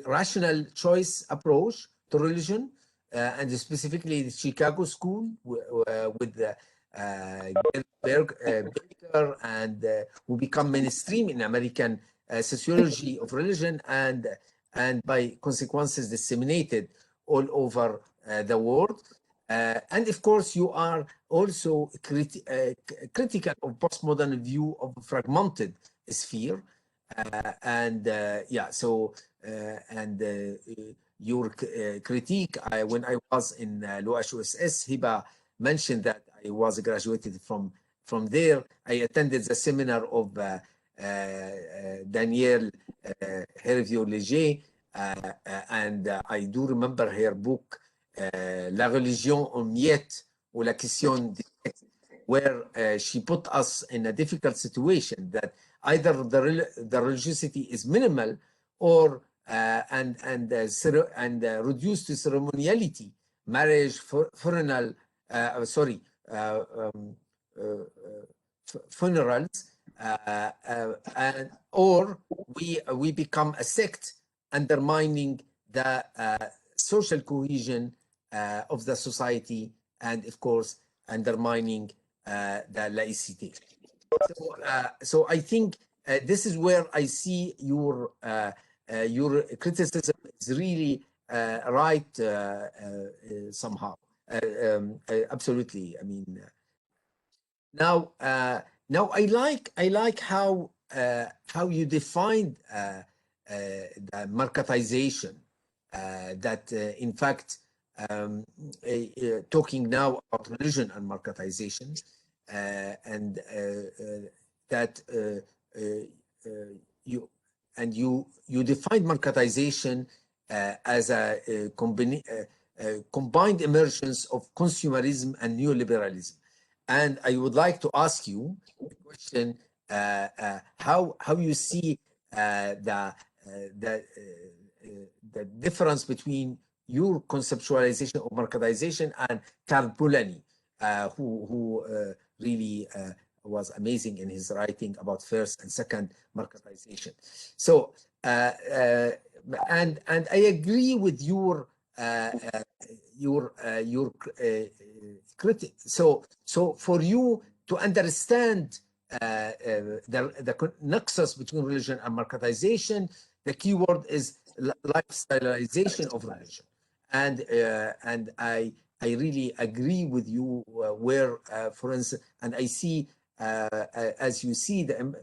rational choice approach to religion, and specifically the Chicago school with Baker, and who become mainstream in American sociology of religion, and by consequences disseminated all over the world. And of course, you are also critical of postmodern view of a fragmented sphere. Yeah, so, your critique, when I was in l'OHSS, Hiba mentioned that I was graduated from there. I attended the seminar of Danielle Hervieux-Léger, and I do remember her book, La religion en miettes, ou la question des miettes, where she put us in a difficult situation that either the religiosity is minimal or reduced to ceremoniality, marriage, funeral, funerals, or we become a sect, undermining the social cohesion of the society, and of course undermining the laicity. So I think this is where I see your criticism is really right somehow. Absolutely. I mean, now I like how you defined the marketization. That in fact, talking now about religion and marketization, and that you defined marketization as a combined emergence of consumerism and neoliberalism. And I would like to ask you a question: how you see the difference between your conceptualization of marketization and Karl Polanyi, who really was amazing in his writing about first and second marketization. So, and I agree with your critic. So for you to understand the nexus between religion and marketization, the keyword is lifestyleization of religion, and I really agree with you where, for instance, and I see as you see the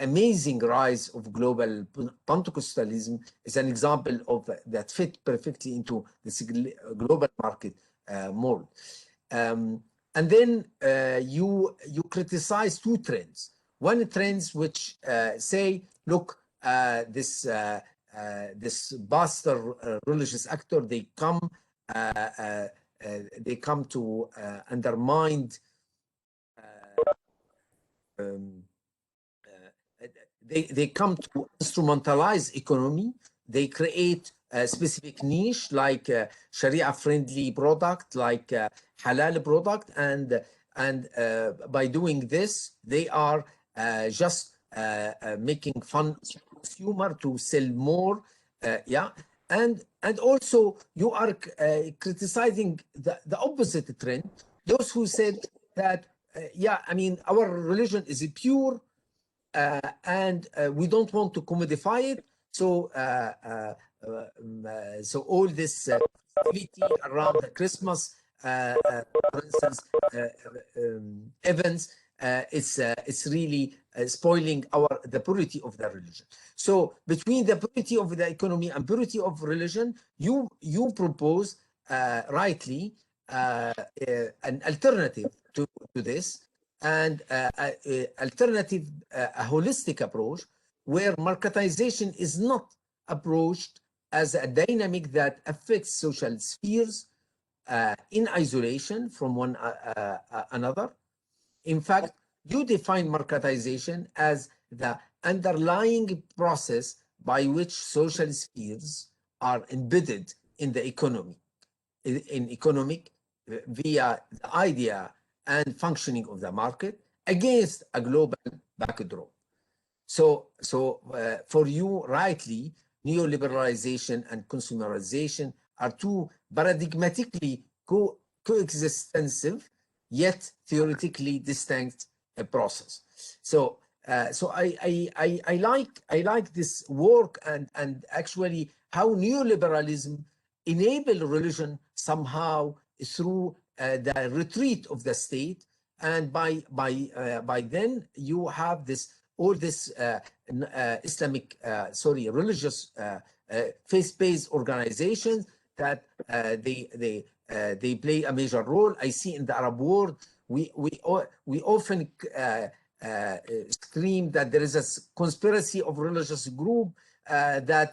amazing rise of global Pentecostalism is an example of that fit perfectly into this global market mold. And then you criticize two trends. One trends which say, look, this bastard religious actor, they come to undermine. They come to instrumentalize economy. They create a specific niche like Sharia-friendly product, like halal product, and by doing this, they are just making fun of consumer to sell more. Yeah, and also you are criticizing the opposite trend. Those who said that yeah, I mean, our religion is pure. And we don't want to commodify it. So, so all this activity around the Christmas, for instance, events, it's really spoiling the purity of the religion. So, between the purity of the economy and purity of religion, you propose rightly an alternative to this. And alternative, a holistic approach where marketization is not approached as a dynamic that affects social spheres in isolation from one another. In fact, you define marketization as the underlying process by which social spheres are embedded in the economy, in economic via the idea and functioning of the market against a global backdrop. So for you, rightly, neoliberalization and consumerization are two paradigmatically coextensive, yet theoretically distinct process. So I like this work and actually how neoliberalism enable religion somehow through the retreat of the state, and by then you have all this Islamic religious faith-based organizations that they play a major role. I see in the Arab world we often scream that there is a conspiracy of religious group that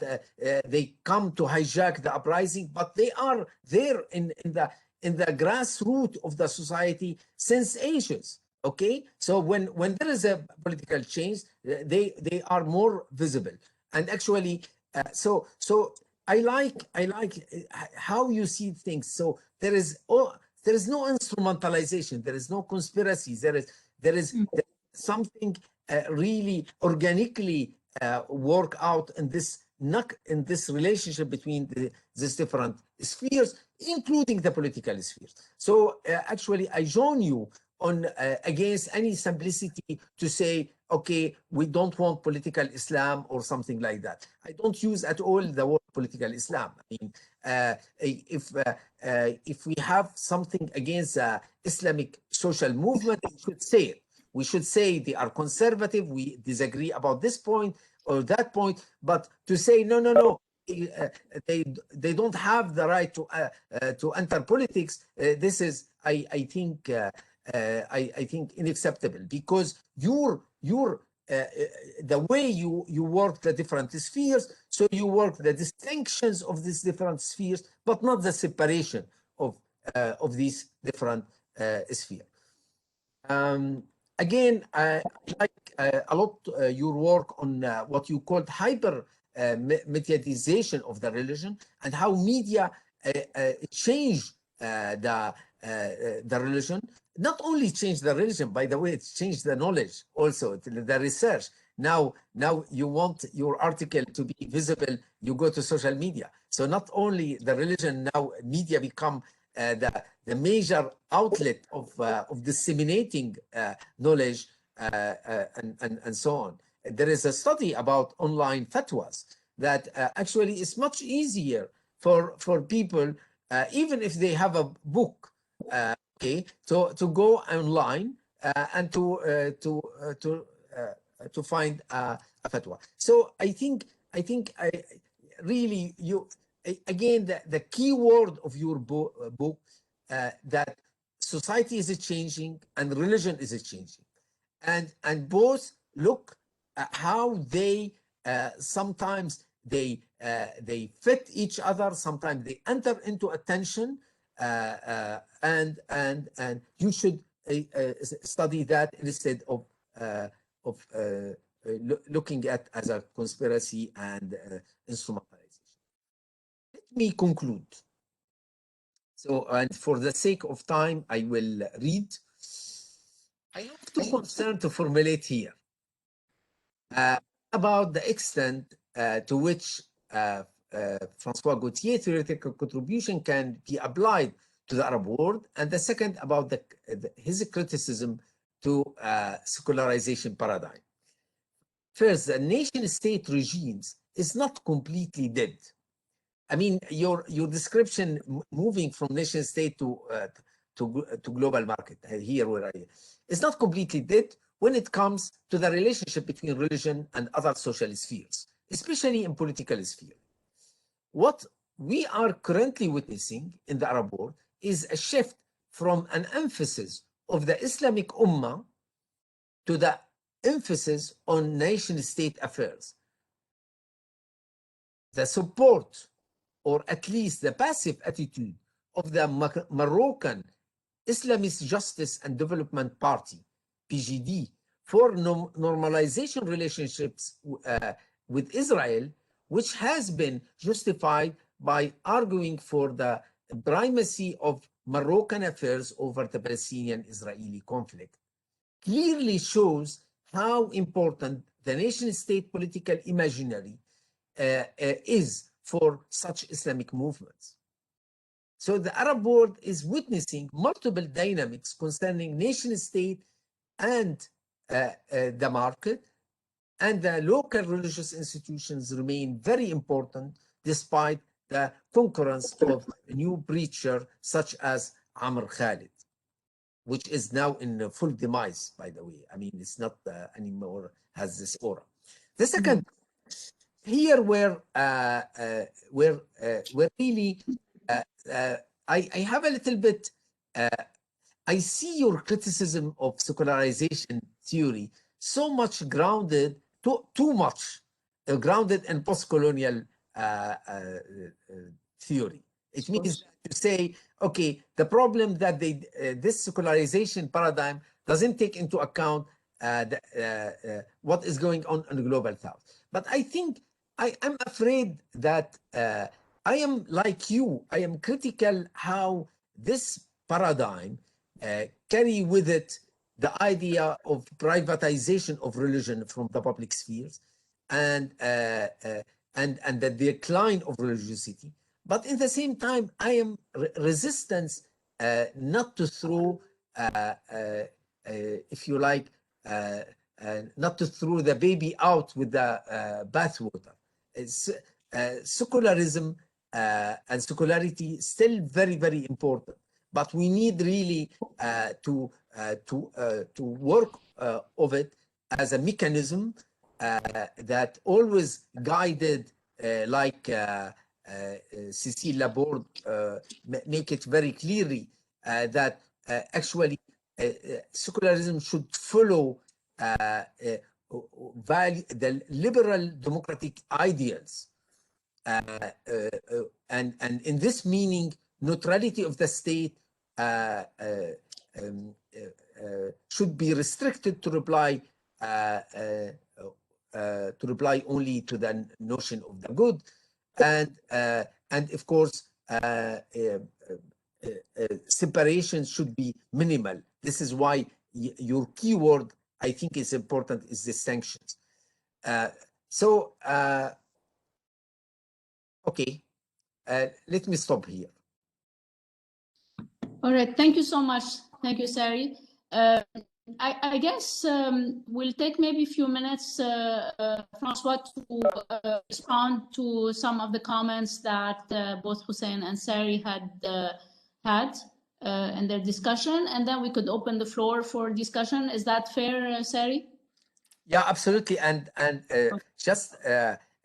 they come to hijack the uprising, but they are there in the grassroots of the society since ages. Okay, so when there is a political change, they are more visible. And actually, so I like how you see things. So there is no instrumentalization, there is no conspiracy, there is something really organically work out in this relationship between these different spheres, including the political spheres. So actually, I join you on against any simplicity to say, okay, we don't want political Islam or something like that. I don't use at all the word political Islam. I mean, if we have something against the Islamic social movement, we should say it. We should say they are conservative, we disagree about this point or that point, but to say, no, they don't have the right to enter politics, this is, I think, unacceptable, because the way you work the different spheres, so you work the distinctions of these different spheres, but not the separation of these different spheres. Again, I like a lot your work on what you called hyper mediatization of the religion, and how media change the religion. Not only change the religion, by the way, it's changed the knowledge also, the research. Now you want your article to be visible, you go to social media. So not only the religion, now media become the major outlet of disseminating knowledge and so on. There is a study about online fatwas that actually is much easier for people, even if they have a book, okay, to go online and to find a fatwa. So I think really again, the key word of your book, that society is changing and religion is changing, and both look at how they sometimes they fit each other, sometimes they enter into a tension, and you should study that instead of looking at as a conspiracy and instrumentalization. Let me conclude. So, and for the sake of time, I will read. I have two concerns to formulate here about the extent to which François Gauthier theoretical contribution can be applied to the Arab world, and the second about his criticism to secularization paradigm. First, the nation-state regimes is not completely dead. I mean, your description moving from nation state to global market here where it's not completely dead when it comes to the relationship between religion and other social spheres, especially in political sphere. What we are currently witnessing in the Arab world is a shift from an emphasis of the Islamic Ummah to the emphasis on nation-state affairs. The support, or at least the passive attitude, of the Moroccan Islamist Justice and Development Party, PJD, for normalization relationships with Israel, which has been justified by arguing for the primacy of Moroccan affairs over the Palestinian-Israeli conflict, clearly shows how important the nation-state political imaginary is for such Islamic movements. So the Arab world is witnessing multiple dynamics concerning nation-state and the market, and the local religious institutions remain very important despite the concurrence of a new preacher such as Amr Khalid, which is now in full demise, by the way. I mean, it's not anymore has this aura. The second, here where really I have a little bit, I see your criticism of secularization theory so much grounded, too much grounded in post-colonial theory. It means to say, okay, the problem that this secularization paradigm doesn't take into account what is going on in the global south. But I think I'm afraid that I am like you. I am critical how this paradigm carry with it the idea of privatization of religion from the public spheres and the decline of religiosity. But in the same time, I am resistance not to throw, if you like, not to throw the baby out with the bathwater. Secularism and secularity still very, very important, but we need really to work of it as a mechanism that always guided, like Cécile Laborde make it very clearly that actually secularism should follow the liberal democratic ideals. And in this meaning, neutrality of the state should be restricted to reply only to the notion of the good, and of course separation should be minimal. This is why your keyword, I think, is important, is the sanctions. Okay, let me stop here. All right, thank you so much. Thank you, Sari. I guess we'll take maybe a few minutes, François, to respond to some of the comments that both Hussein and Sari had in their discussion, and then we could open the floor for discussion. Is that fair, Sari? Yeah, absolutely. And just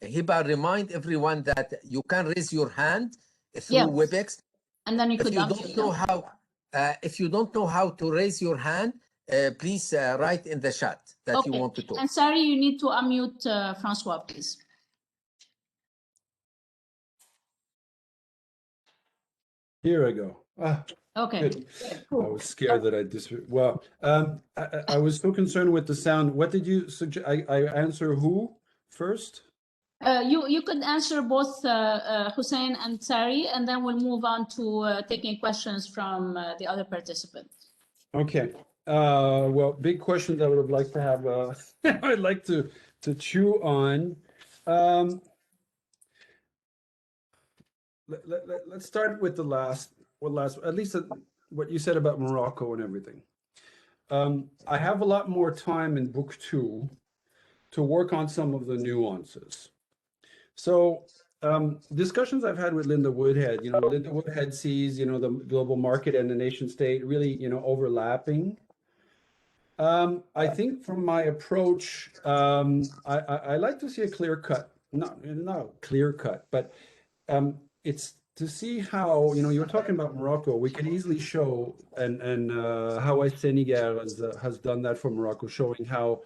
Hiba, remind everyone that you can raise your hand through WebEx. And then you could if you don't know how to raise your hand, please write in the chat that you want to talk. And Sari, you need to unmute François, please. Here I go. Okay. Good. Cool. I was scared that I well, I was so concerned with the sound. What did you suggest? I answer who first? You could answer both Hussein and Sari, and then we'll move on to taking questions from the other participants. Okay. Well, big questions I would have liked to have. I'd like to chew on. Let's start with the last, at least what you said about Morocco and everything. I have a lot more time in book 2 to work on some of the nuances. So discussions I've had with Linda Woodhead, Linda Woodhead sees, the global market and the nation state really, overlapping. I think from my approach, I like to see a clear cut, not clear cut, but it's to see how, you were talking about Morocco, we can easily show, and how Senegal has done that for Morocco, showing how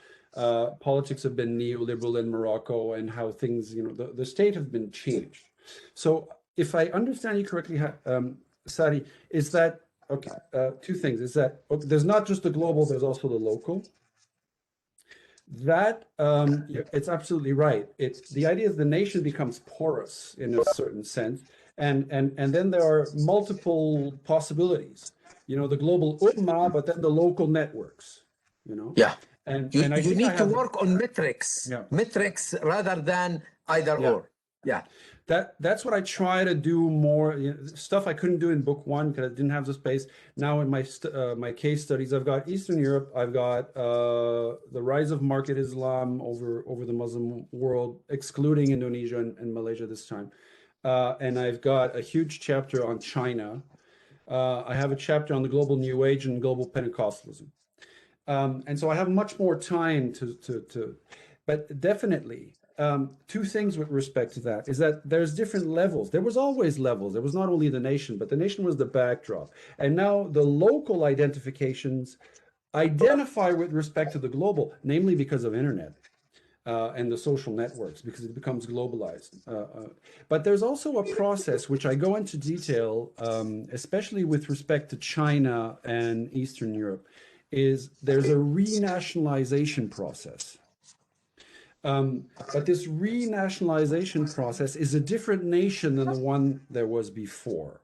politics have been neoliberal in Morocco and how things, the state have been changed. So if I understand you correctly, Sari, is that, okay, two things, is that there's not just the global, there's also the local. That, it's absolutely right. It's the idea is the nation becomes porous in a certain sense. And then there are multiple possibilities, the global ummah, but then the local networks, Yeah. And you need to work on metrics, metrics rather than either or. Yeah. That's what I try to do more, stuff I couldn't do in book 1 because I didn't have the space. Now in my my case studies, I've got Eastern Europe, I've got the rise of market Islam over the Muslim world, excluding Indonesia and Malaysia this time. And I've got a huge chapter on China. I have a chapter on the global New Age and global Pentecostalism. And so I have much more time but definitely, two things with respect to that is that there's different levels. There was always levels. There was not only the nation, but the nation was the backdrop. And now the local identifications identify with respect to the global, namely because of internet and the social networks, because it becomes globalized. But there's also a process which I go into detail, especially with respect to China and Eastern Europe, is there's a renationalization process. But this renationalization process is a different nation than the one there was before.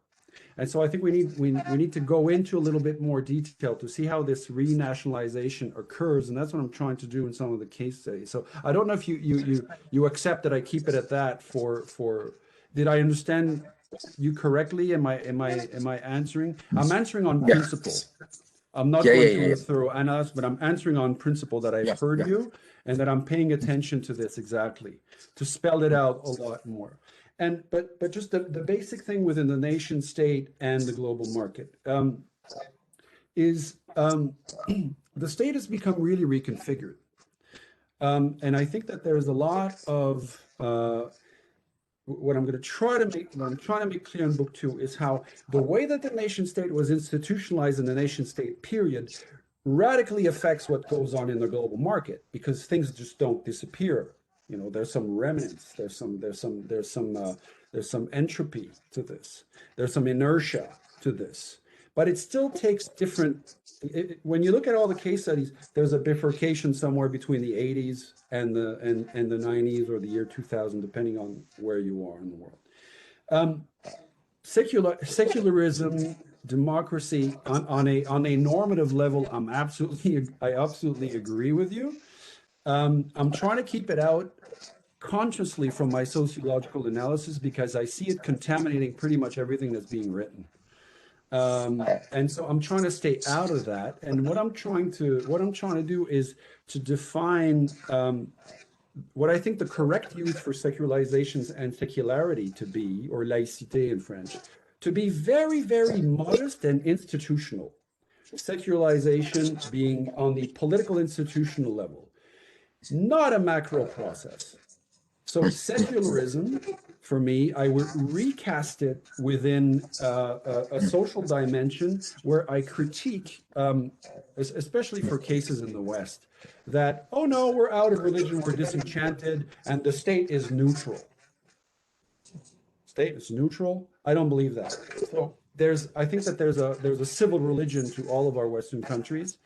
And so I think we need to go into a little bit more detail to see how this renationalization occurs, and that's what I'm trying to do in some of the case studies. So I don't know if you accept that I keep it at that. Did I understand you correctly? Am I answering? I'm answering on principle. I'm not going through a thorough analysis, but I'm answering on principle that I've heard you, and that I'm paying attention to this exactly to spell it out a lot more. And but just the basic thing within the nation state and the global market is the state has become really reconfigured, and I think that there's a lot of what I'm trying to make clear in book 2 is how the way that the nation state was institutionalized in the nation state period radically affects what goes on in the global market, because things just don't disappear. You know, there's some remnants, there's some entropy to this, there's some inertia to this, but it still takes different. When you look at all the case studies, there's a bifurcation somewhere between the 80s and the 90s or the year 2000, depending on where you are in the world. Secularism, democracy, on a normative level, I absolutely agree with you. I'm trying to keep it out consciously from my sociological analysis because I see it contaminating pretty much everything that's being written. And so I'm trying to stay out of that. And what I'm trying to do is to define what I think the correct use for secularizations and secularity to be, or laïcité in French, to be very, very modest and institutional. Secularization being on the political institutional level, not a macro process. So secularism, for me, I would recast it within a social dimension where I critique, especially for cases in the West, that, oh no, we're out of religion, we're disenchanted, and the state is neutral. State is neutral? I don't believe that. So I think that there's a civil religion to all of our Western countries.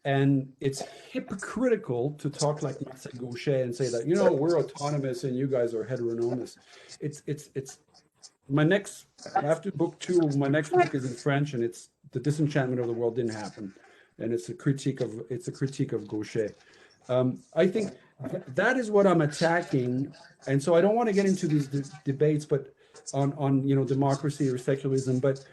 And it's hypocritical to talk like Gauthier and say that, you know, we're autonomous and you guys are heteronomous. It's my next, after book 2, my next book is in French, and it's The Disenchantment of the World Didn't Happen. And it's a critique of Gauthier. I think that is what I'm attacking. And so I don't want to get into these debates, but on you know, democracy or secularism, but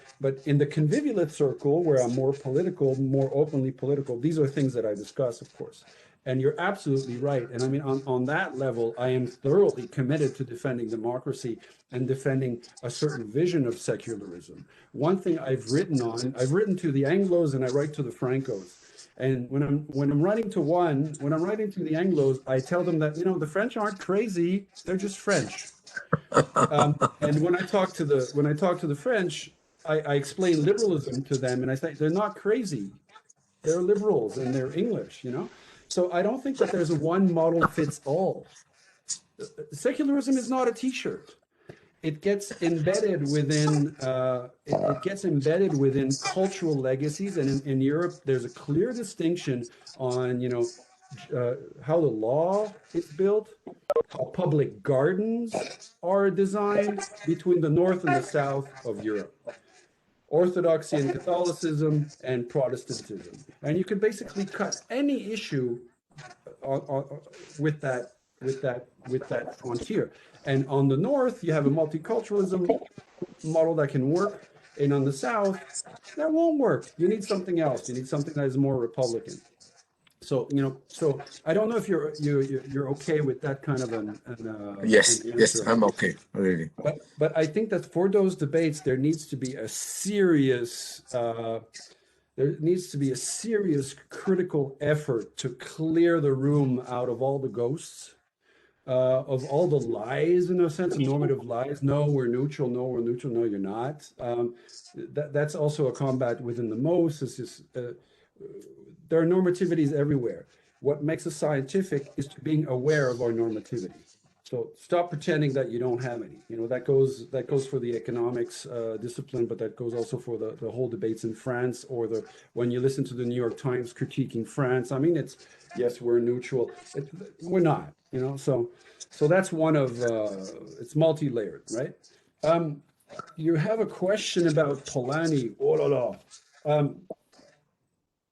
in the convivialist circle where I'm more political, more openly political, these are things that I discuss, of course. And you're absolutely right. And I mean, on that level, I am thoroughly committed to defending democracy and defending a certain vision of secularism. One thing I've written to the Anglos and I write to the Francos. And when I'm writing to the Anglos, I tell them that, you know, the French aren't crazy; they're just French. And when I talk to the French, I explain liberalism to them, and I say they're not crazy; they're liberals and they're English, you know. So I don't think that there's a one model fits all. Secularism is not a T-shirt. It gets embedded within cultural legacies, and in Europe, there's a clear distinction on, you know, how the law is built, how public gardens are designed between the north and the south of Europe, Orthodoxy and Catholicism and Protestantism, and you can basically cut any issue with that frontier. And on the north, you have a multiculturalism model that can work, and on the south, that won't work. You need something else. You need something that is more Republican. So, you know, so I don't know if you're okay with that kind of an yes, I'm okay, really. But I think that for those debates, there needs to be a serious critical effort to clear the room out of all the ghosts, of all the lies, in a sense, normative lies. No, we're neutral. No, we're neutral. No, you're not. That's also a combat within the most. It's just, there are normativities everywhere. What makes us scientific is being aware of our normativity. So stop pretending that you don't have any. You know, that goes for the economics discipline, but that goes also for the whole debates in France, or when you listen to the New York Times critiquing France. I mean, it's, yes, we're neutral. We're not, you know. So that's one of it's multi-layered, right? You have a question about Polanyi. Oh la la.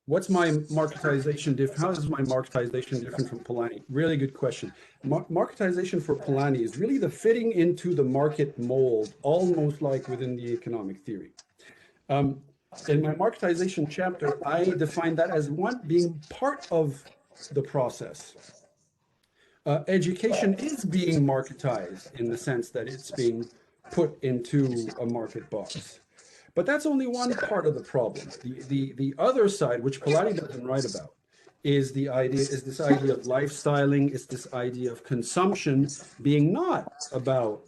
What's my marketization different? How is my marketization different from Polanyi? Really good question. Marketization for Polanyi is really the fitting into the market mold, almost like within the economic theory. In my marketization chapter, I define that as one being part of the process. Education is being marketized in the sense that it's being put into a market box. But that's only one part of the problem. The other side, which Polanyi doesn't write about, is this idea of lifestyling, is this idea of consumption being not about,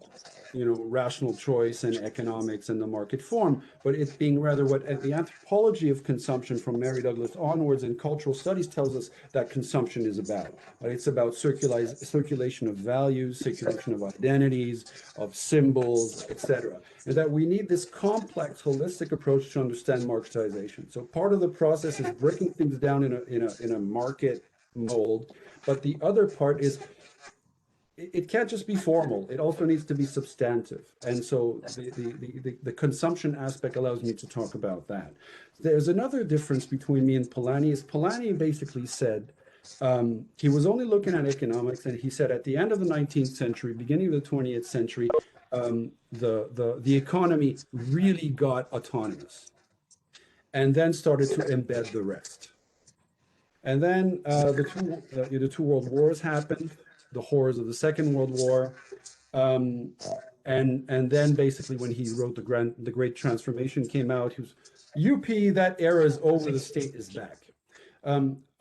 you know, rational choice and economics and the market form, but it being rather what the anthropology of consumption from Mary Douglas onwards and cultural studies tells us that consumption is about. It's about circulation of values, circulation of identities, of symbols, etc. And that we need this complex, holistic approach to understand marketization. So part of the process is breaking things down in a market mold, but the other part is it can't just be formal. It also needs to be substantive. And so the consumption aspect allows me to talk about that. There's another difference between me and Polanyi. Is Polanyi basically said, he was only looking at economics, and he said at the end of the 19th century, beginning of the 20th century, the economy really got autonomous and then started to embed the rest. And then the two world wars happened, the horrors of the Second World War, and then basically when he wrote the Great Transformation came out, he was, "UP, that era is over, the state is back."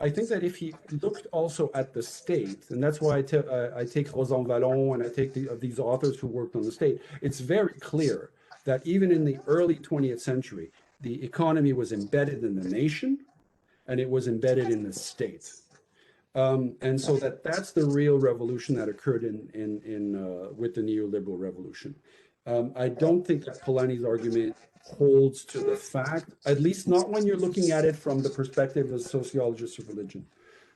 I think that if he looked also at the state, and that's why I take Rosan Vallon and I take these authors who worked on the state, it's very clear that even in the early 20th century, the economy was embedded in the nation and it was embedded in the state. And so that's the real revolution that occurred with the neoliberal revolution. I don't think that Polanyi's argument holds to the fact, at least not when you're looking at it from the perspective of sociologists of religion.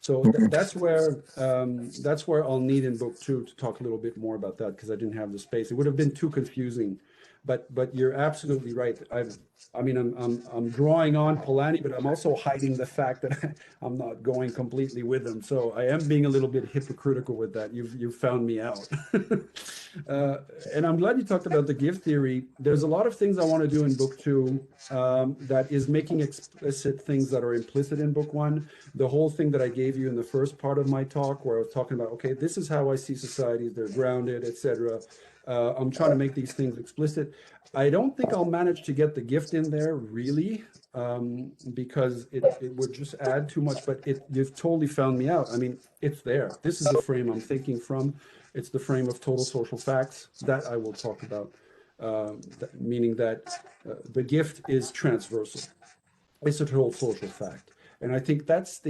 So that's where I'll need in book 2 to talk a little bit more about that, because I didn't have the space. It would have been too confusing. But you're absolutely right. I'm drawing on Polanyi, but I'm also hiding the fact that I'm not going completely with them. So I am being a little bit hypocritical with that. You've found me out. And I'm glad you talked about the gift theory. There's a lot of things I want to do in book 2 that is making explicit things that are implicit in book 1. The whole thing that I gave you in the first part of my talk, where I was talking about, okay, this is how I see societies, they're grounded, etc. I'm trying to make these things explicit. I don't think I'll manage to get the gift in there really, because it would just add too much, but you've totally found me out. I mean, it's there. This is the frame I'm thinking from. It's the frame of total social facts that I will talk about, meaning that the gift is transversal. It's a total social fact. And I think that's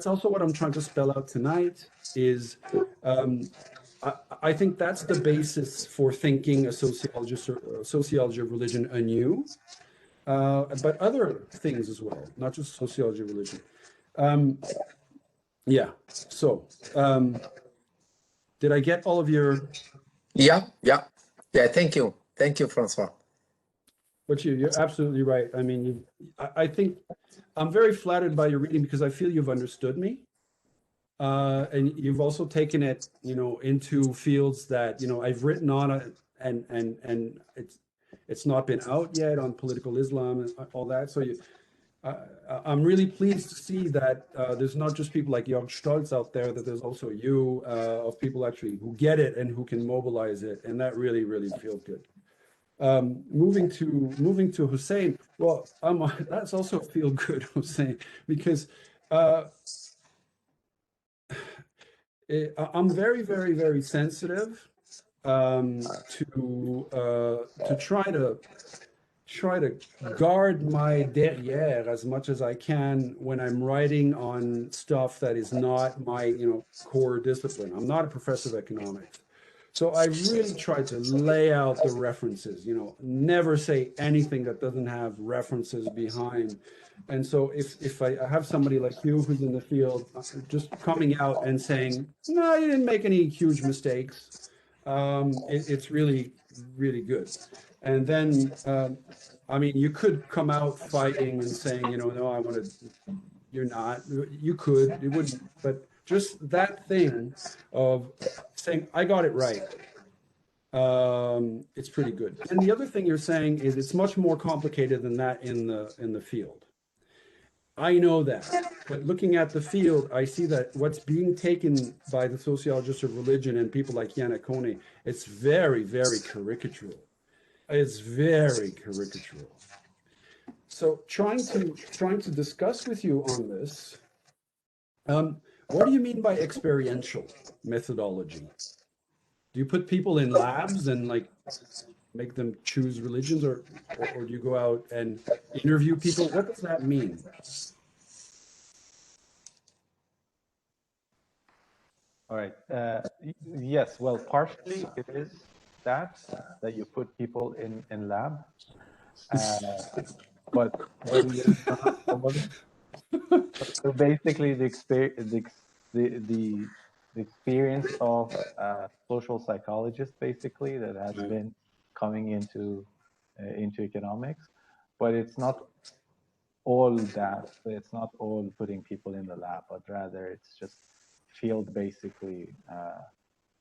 also what I'm trying to spell out tonight is, I think that's the basis for thinking a sociology of religion anew, but other things as well, not just sociology of religion. Yeah. So, did I get all of your? Yeah. Thank you, François. But you're absolutely right. I mean, I think I'm very flattered by your reading, because I feel you've understood me. And you've also taken it, into fields that, I've written on it, and it's not been out yet on political Islam and all that. So I'm really pleased to see that there's not just people like Jörg Stolz out there, that there's also you, of people actually who get it and who can mobilize it. And that really, really feels good. Moving to Hussein. Well, that's also feel good, Hussein, because I'm very, very, very sensitive to try to guard my derrière as much as I can when I'm writing on stuff that is not my core discipline. I'm not a professor of economics, So I really tried to lay out the references, you know, never say anything that doesn't have references behind. And so if I have somebody like you who's in the field just coming out and saying, no, you didn't make any huge mistakes, it's really, really good. And then, I mean, you could come out fighting and saying, you know, no, I want to, you're not, you could, it wouldn't, but just that thing of saying, I got it right. It's pretty good. And the other thing you're saying is it's much more complicated than that in the field. I know that, but looking at the field, I see that what's being taken by the sociologists of religion and people like Yana Kone, it's very, very caricatural. It's very caricatural. So trying to discuss with you on this, what do you mean by experiential methodology? Do you put people in labs and like make them choose religions, or do you go out and interview people? What does that mean? All right. Yes. Well, partially it is that you put people in lab, but so basically the experience of social psychologists basically that has been coming into economics, but it's not all that. It's not all putting people in the lab, but rather it's just field basically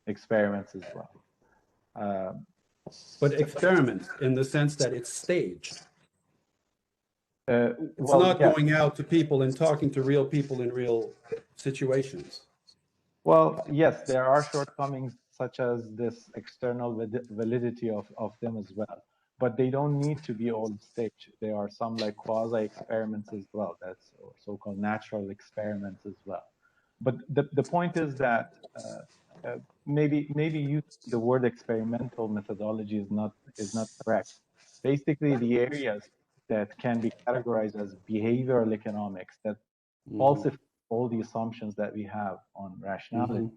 experiments as well. But experiments in the sense that it's staged. It's Well, not yeah. going out to people and talking to real people in real situations. Well, yes, there are shortcomings such as this external validity of them as well, but they don't need to be all staged. There are some like quasi experiments as well. That's so-called natural experiments as well. But the point is that maybe the word experimental methodology is not correct. Basically, the areas that can be categorized as behavioral economics that falsify all the assumptions that we have on rationality.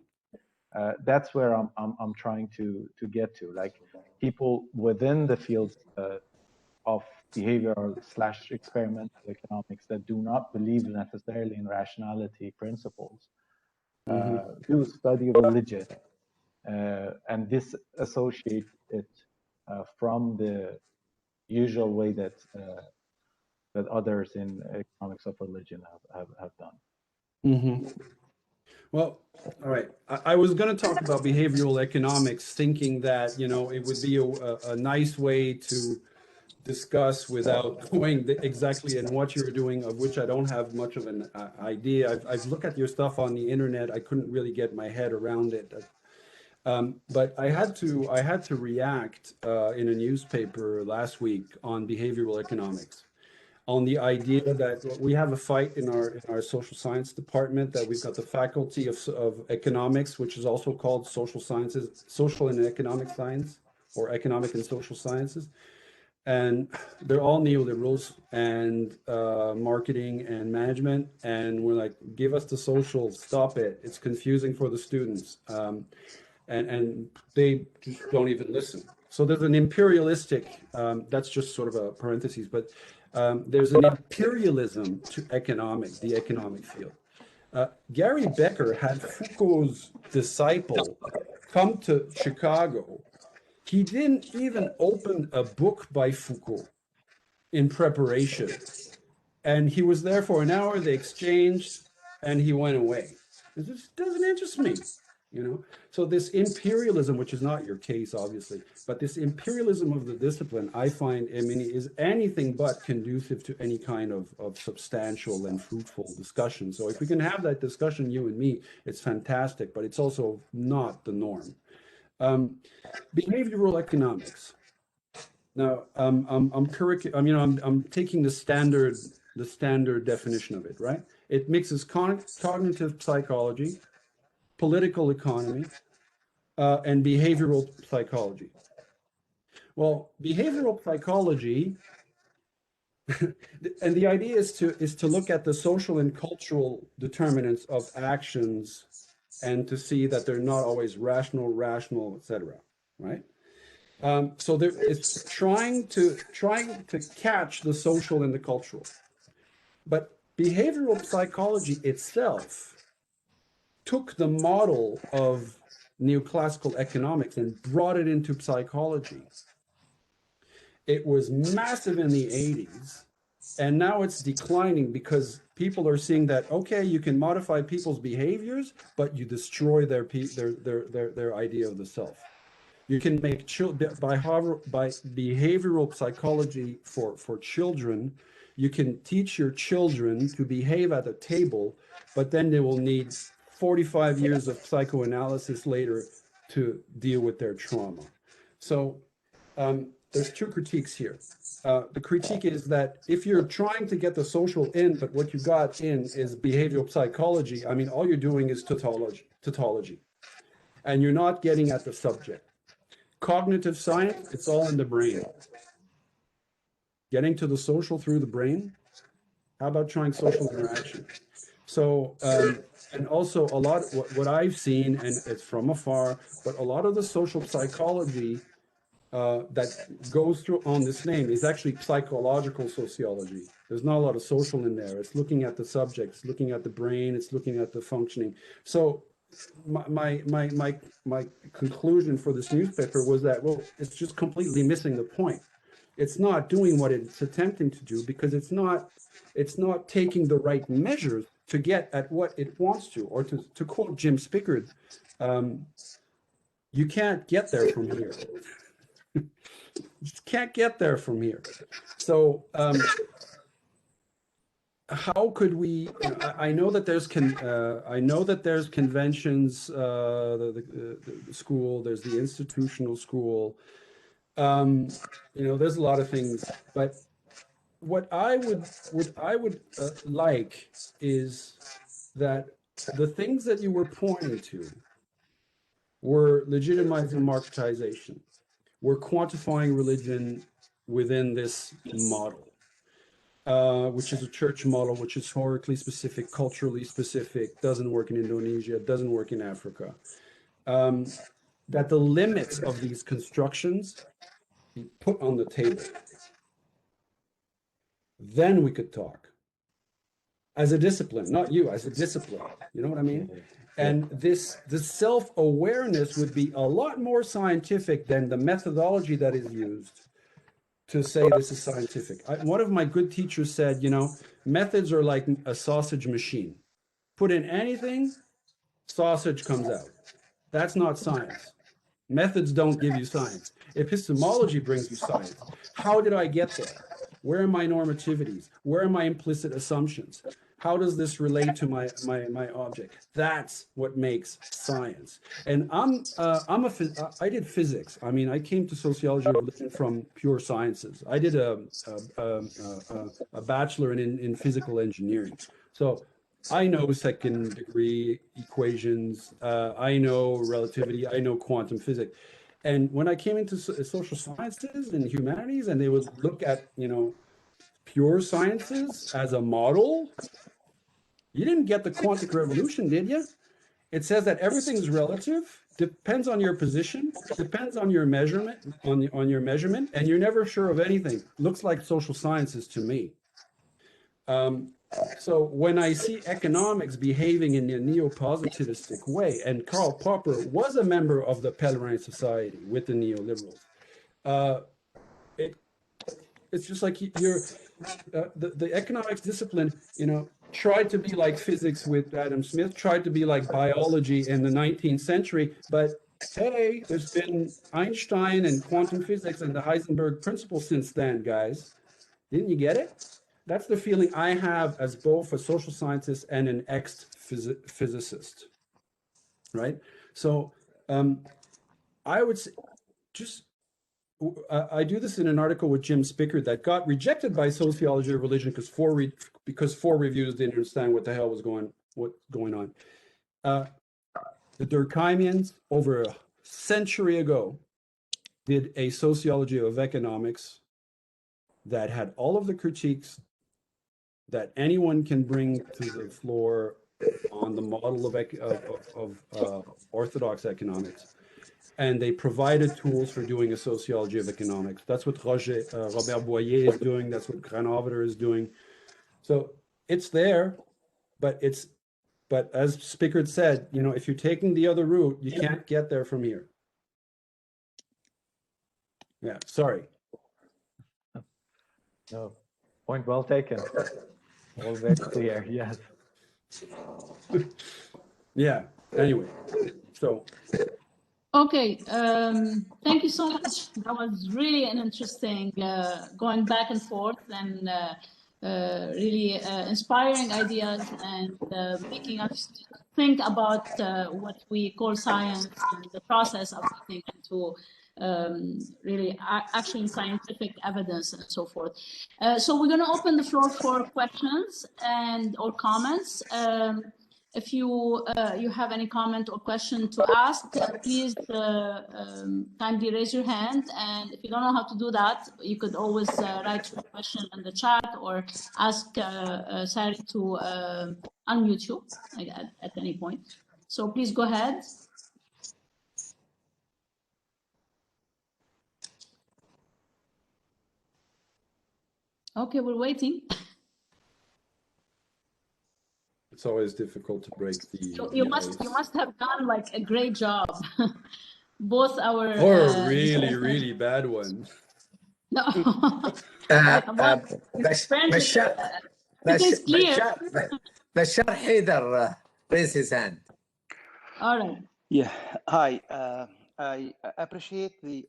That's where I'm trying to get to, like people within the field of behavioral / experimental economics that do not believe necessarily in rationality principles do study religion and disassociate it from the usual way that that others in economics of religion have done. Well, all right. I was going to talk about behavioral economics, thinking that, you know, it would be a nice way to discuss without going exactly in what you're doing, of which I don't have much of an idea. I've looked at your stuff on the internet. I couldn't really get my head around it. But I had to react in a newspaper last week on behavioral economics, on the idea that we have a fight in our social science department, that we've got the faculty of economics, which is also called social sciences, social and economic science, or economic and social sciences. And they're all neoliberals and marketing and management. And we're like, give us the social, stop it. It's confusing for the students. And they just don't even listen. So there's an imperialistic, that's just sort of a parenthesis, but there's an imperialism to the economic field. Gary Becker had Foucault's disciple come to Chicago. He didn't even open a book by Foucault in preparation. And he was there for an hour, they exchanged, and he went away. It just doesn't interest me, you know? So this imperialism, which is not your case, obviously, but this imperialism of the discipline, I find, I mean, is anything but conducive to any kind of substantial and fruitful discussion. So if we can have that discussion, you and me, it's fantastic, but it's also not the norm. Behavioral economics. Now, I'm taking the standard definition of it, right? It mixes cognitive psychology, political economy, and behavioral psychology. Well, behavioral psychology, and the idea is to look at the social and cultural determinants of actions and to see that they're not always rational, etc. Right? So it's trying to catch the social and the cultural. But behavioral psychology itself took the model of neoclassical economics and brought it into psychology. It was massive in the 80s, and now it's declining because people are seeing that, okay, you can modify people's behaviors, but you destroy their idea of the self. You can make by behavioral psychology for children, you can teach your children to behave at a table, but then they will need 45 years of psychoanalysis later to deal with their trauma. So there's two critiques here. The critique is that if you're trying to get the social in, but what you got in is behavioral psychology, I mean, all you're doing is tautology, and you're not getting at the subject. Cognitive science, it's all in the brain. Getting to the social through the brain. How about trying social interaction? So, and also a lot of what I've seen, and it's from afar, but a lot of the social psychology that goes through on this name is actually psychological sociology. There's not a lot of social in there. It's looking at the subject, it's looking at the brain, it's looking at the functioning. So my conclusion for this newspaper was that, well, it's just completely missing the point. It's not doing what it's attempting to do because it's not taking the right measures to get at what it wants to, or to quote Jim Spickard, you can't get there from here. You just can't get there from here. So how could we? I know that there's conventions, the school. There's the institutional school. There's a lot of things, but what I would like is that the things that you were pointing to were legitimizing marketization. We're quantifying religion within this model. Which is a church model, which is historically specific, culturally specific, doesn't work in Indonesia, doesn't work in Africa. That the limits of these constructions be put on the table. Then we could talk. As a discipline, not you, as a discipline. You know what I mean? And the self-awareness would be a lot more scientific than the methodology that is used to say this is scientific. One of my good teachers said, methods are like a sausage machine. Put in anything, sausage comes out. That's not science. Methods don't give you science. Epistemology brings you science. How did I get there? Where are my normativities? Where are my implicit assumptions? How does this relate to my object? That's what makes science. And I did physics. I mean, I came to sociology from pure sciences. I did a bachelor in physical engineering. So I know second degree equations. I know relativity. I know quantum physics. And when I came into social sciences and humanities, and they would look at, pure sciences as a model, you didn't get the quantic revolution, did you? It says that everything's relative, depends on your position, depends on your measurement, on your measurement, and you're never sure of anything. Looks like social sciences to me. So when I see economics behaving in a neo-positivistic way, and Karl Popper was a member of the Pellerin Society with the neoliberals, it's just like the economics discipline, tried to be like physics with Adam Smith, tried to be like biology in the 19th century, but hey, there's been Einstein and quantum physics and the Heisenberg principle since then, guys. Didn't you get it? That's the feeling I have as both a social scientist and an ex-physicist, right? So I would say I do this in an article with Jim Spickard that got rejected by Sociology of Religion because four reviews didn't understand what the hell was going on. The Durkheimians, over a century ago, did a sociology of economics that had all of the critiques that anyone can bring to the floor on the model of orthodox economics. And they provided tools for doing a sociology of economics. That's what Robert Boyer is doing. That's what Granovetter is doing. So it's there, but as Spickard said, you know, if you're taking the other route, you can't get there from here. Yeah, sorry. No, point well taken. All very clear, yes. Yeah, anyway, so. Okay, thank you so much. That was really an interesting going back and forth and really inspiring ideas and making us think about what we call science and the process of looking into really actually scientific evidence and so forth. So we're going to open the floor for questions and or comments. If you have any comment or question to ask, please kindly raise your hand. And if you don't know how to do that, you could always write your question in the chat or ask Sari to unmute you at any point. So please go ahead. Okay, we're waiting. It's always difficult to break the. You must have done like a great job. Both our or a really bad one. No. It is clear. Bashar Haider raised his hand. All right. Yeah. Hi. I appreciate the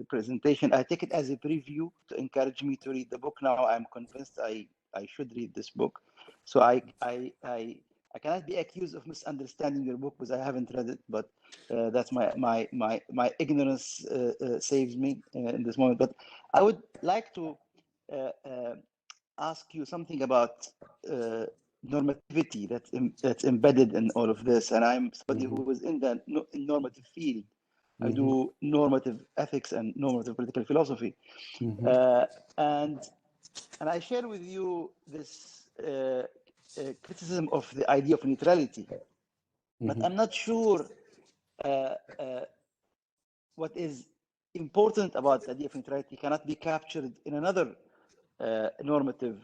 presentation. I take it as a preview to encourage me to read the book. Now I'm convinced I should read this book. So I cannot be accused of misunderstanding your book because I haven't read it, but that's my ignorance saves me in this moment. But I would like to ask you something about normativity that's embedded in all of this. And I'm somebody who was in the normative field. I do normative ethics and normative political philosophy. And I share with you this criticism of the idea of neutrality. But I'm not sure what is important about the idea of neutrality cannot be captured in another normative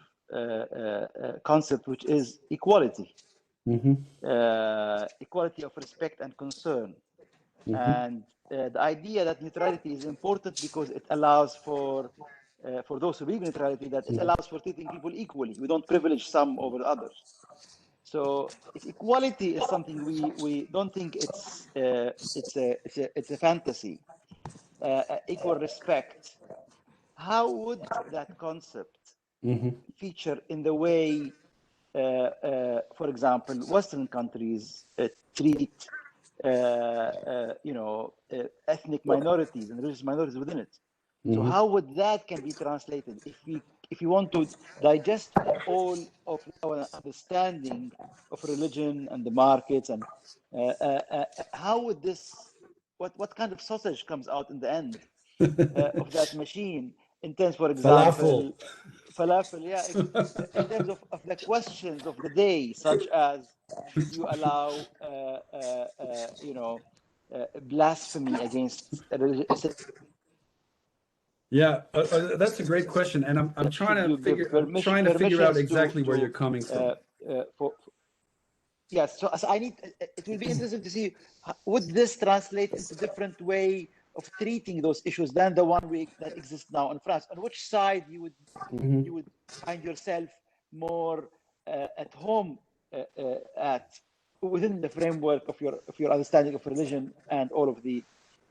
concept, which is equality. Equality of respect and concern. And the idea that neutrality is important because it allows for those who believe in neutrality, that it allows for treating people equally. We don't privilege some over others. So if equality is something we don't think it's a fantasy, equal respect, how would that concept feature in the way, for example, Western countries treat ethnic minorities and religious minorities within it? So how would that can be translated if we want to digest all of our understanding of religion and the markets, and how would this, what kind of sausage comes out in the end of that machine in terms, for example, falafel, yeah, in terms of the questions of the day, such as should you allow blasphemy against a religious. Yeah, that's a great question, and I'm trying to figure out exactly where you're coming from. Yes, so I need. It will be interesting to see, would this translate into different way of treating those issues than the one that exists now in France? On which side you would find yourself more at home within the framework of your understanding of religion and all of the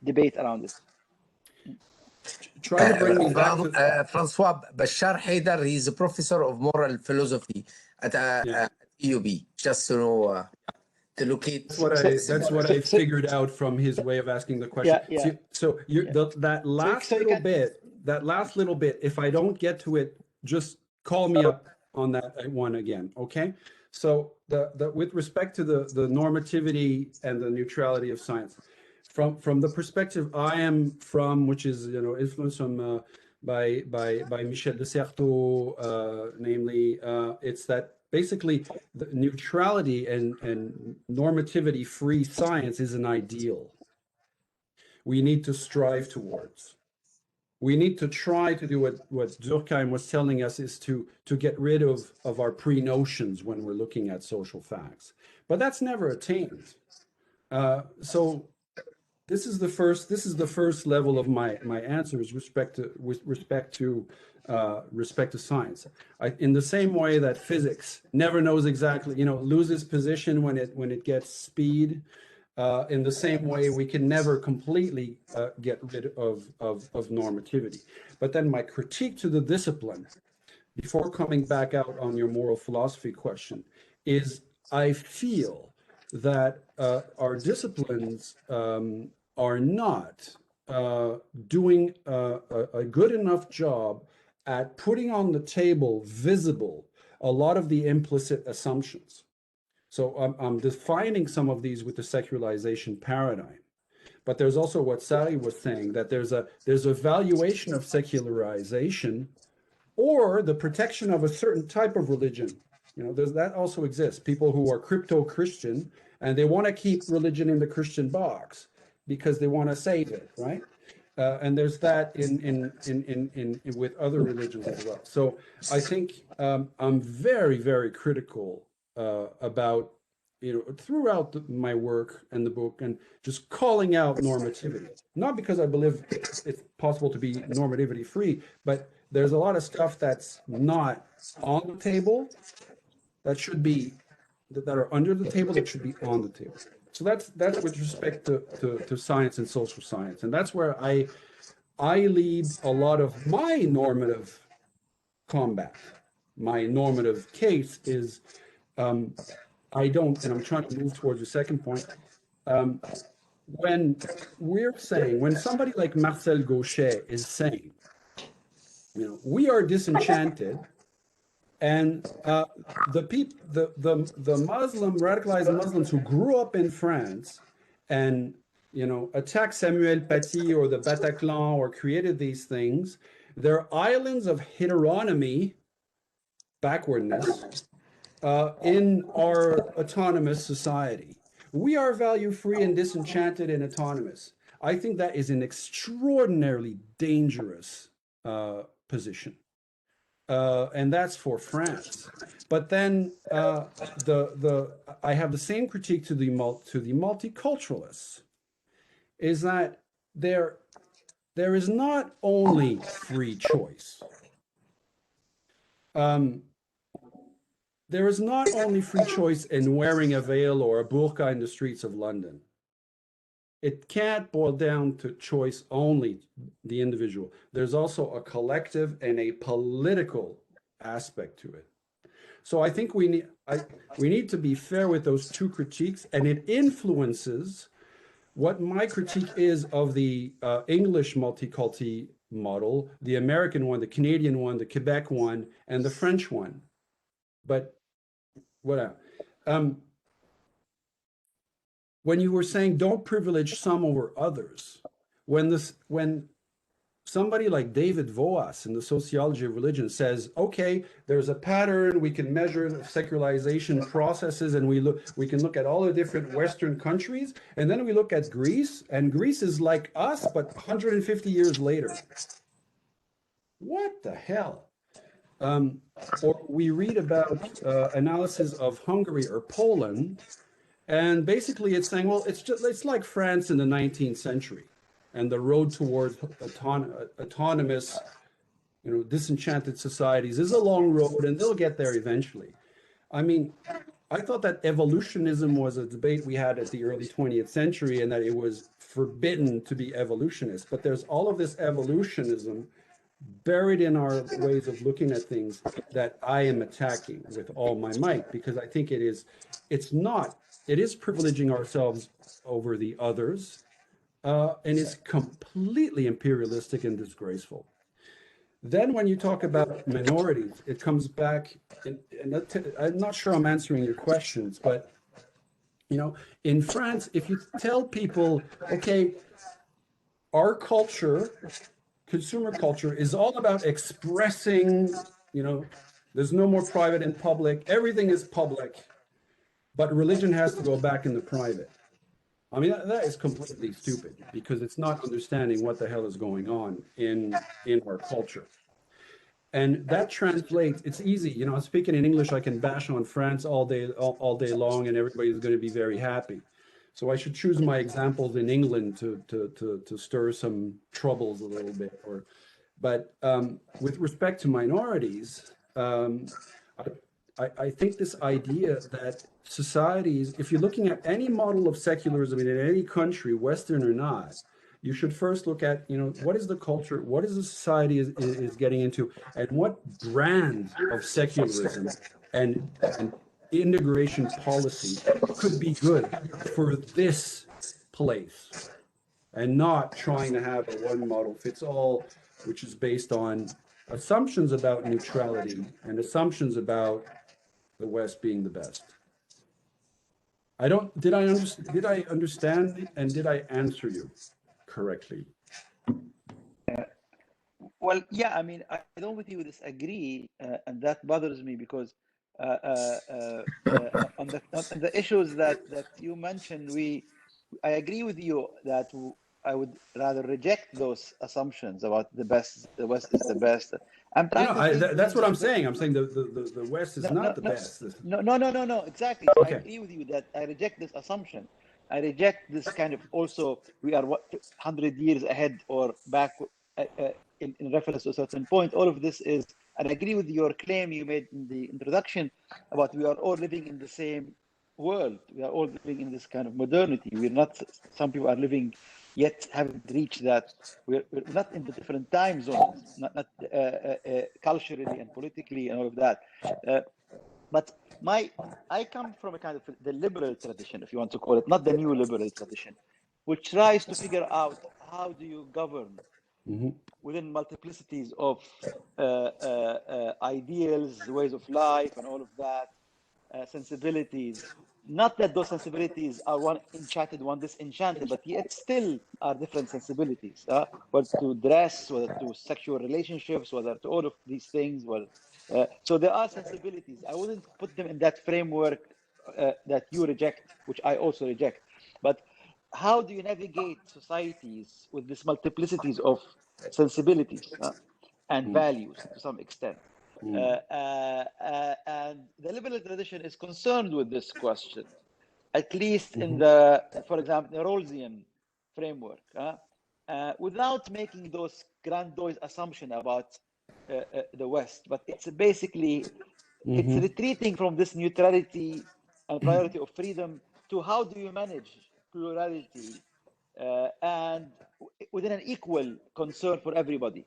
debate around it? Try to bring me back to François Bashar Haider. He's a professor of moral philosophy at EUB. Just to know, to locate. That's what I figured out from his way of asking the question. So that last little bit, if I don't get to it, just call me up on that one again, okay? So with respect to the normativity and the neutrality of science, from the perspective I am from, which is influenced by Michel de Certeau, namely, it's that basically the neutrality and normativity-free science is an ideal we need to strive towards. We need to try to do what Durkheim was telling us is to get rid of our pre-notions when we're looking at social facts. But that's never attained. So this is the first level of my answer with respect to science. In the same way that physics never knows exactly, loses position when it gets speed. In the same way, we can never completely get rid of normativity. But then my critique to the discipline, before coming back out on your moral philosophy question, is I feel that our disciplines are not doing a good enough job at putting on the table, visible, a lot of the implicit assumptions. So I'm defining some of these with the secularization paradigm. But there's also what Sari was saying, that there's a valuation of secularization or the protection of a certain type of religion. That also exists. People who are crypto-Christian and they want to keep religion in the Christian box because they want to save it, right? And there's that in with other religions as well. So I think I'm very, very critical about, throughout my work and the book, and just calling out normativity. Not because I believe it's possible to be normativity free, but there's a lot of stuff that's not on the table that should be, that are under the table that should be on the table. So that's with respect to science and social science. And that's where I lead a lot of my normative combat. My normative case is, I don't, and I'm trying to move towards the second point. When we're saying, when somebody like Marcel Gauthier is saying, we are disenchanted, and the Muslim, radicalized Muslims who grew up in France and attacked Samuel Paty or the Bataclan or created these things, they're islands of heteronomy, backwardness, in our autonomous society. We are value-free and disenchanted and autonomous. I think that is an extraordinarily dangerous position. And that's for France. But then I have the same critique to the multiculturalists, is that there is not only free choice. There is not only free choice in wearing a veil or a burqa in the streets of London. It can't boil down to choice only, the individual. There's also a collective and a political aspect to it. So I think we need to be fair with those two critiques, and it influences what my critique is of the English multiculti model, the American one, the Canadian one, the Quebec one, and the French one. But whatever. When you were saying don't privilege some over others, when somebody like David Voas in the Sociology of Religion says, okay, there's a pattern, we can measure secularization processes, and we can look at all the different Western countries, and then we look at Greece, and Greece is like us, but 150 years later. What the hell? Or we read about analysis of Hungary or Poland, and basically it's saying, well, it's like France in the 19th century, and the road towards autonomous, disenchanted societies is a long road, and they'll get there eventually. I mean, I thought that evolutionism was a debate we had at the early 20th century, and that it was forbidden to be evolutionist. But there's all of this evolutionism buried in our ways of looking at things that I am attacking with all my might, because I think it is privileging ourselves over the others, and is completely imperialistic and disgraceful. Then when you talk about minorities, it comes back, and I'm not sure I'm answering your questions, but in France, if you tell people, okay, our culture, consumer culture, is all about expressing, There's no more private and public. Everything is public, but religion has to go back in the private. I mean, that is completely stupid because it's not understanding what the hell is going on in our culture. And that translates, it's easy, you know, speaking in English, I can bash on France all day long and everybody's going to be very happy. So I should choose my examples in England to stir some troubles a little bit. But with respect to minorities, I think this idea that societies, if you're looking at any model of secularism in any country, Western or not, you should first look at, you know, what is the culture, what is the society is getting into, and what brand of secularism and integration policy could be good for this place, and not trying to have a one model fits all, which is based on assumptions about neutrality and assumptions about the West being the best. Did I understand and did I answer you correctly? Well, yeah, I mean, I don't with you disagree, and that bothers me because on the issues that you mentioned, I agree with you that I would rather reject those assumptions about the West is the best. I'm trying to that's what I'm saying. I'm saying the West is not the best. No, exactly. So Okay. I agree with you that I reject this assumption. I reject this kind of also, we are 100 years ahead or back in reference to a certain point. All of this is, and I agree with your claim you made in the introduction about we are all living in the same world. We are all living in this kind of modernity. We're not, some people are living yet haven't reached that. We're not in the different time zones, not culturally and politically and all of that. But I come from a kind of the liberal tradition, if you want to call it, not the new liberal tradition, which tries to figure out how do you govern within multiplicities of ideals, ways of life, and all of that, sensibilities. Not that those sensibilities are one enchanted, one disenchanted, but yet still are different sensibilities. Whether to dress, whether to sexual relationships, whether to all of these things. So there are sensibilities. I wouldn't put them in that framework that you reject, which I also reject. But how do you navigate societies with these multiplicities of sensibilities and values to some extent? And the liberal tradition is concerned with this question, at least in the, for example, the Rawlsian framework, without making those grandiose assumptions about the West. But it's basically, it's retreating from this neutrality and priority of freedom to how do you manage plurality and within an equal concern for everybody.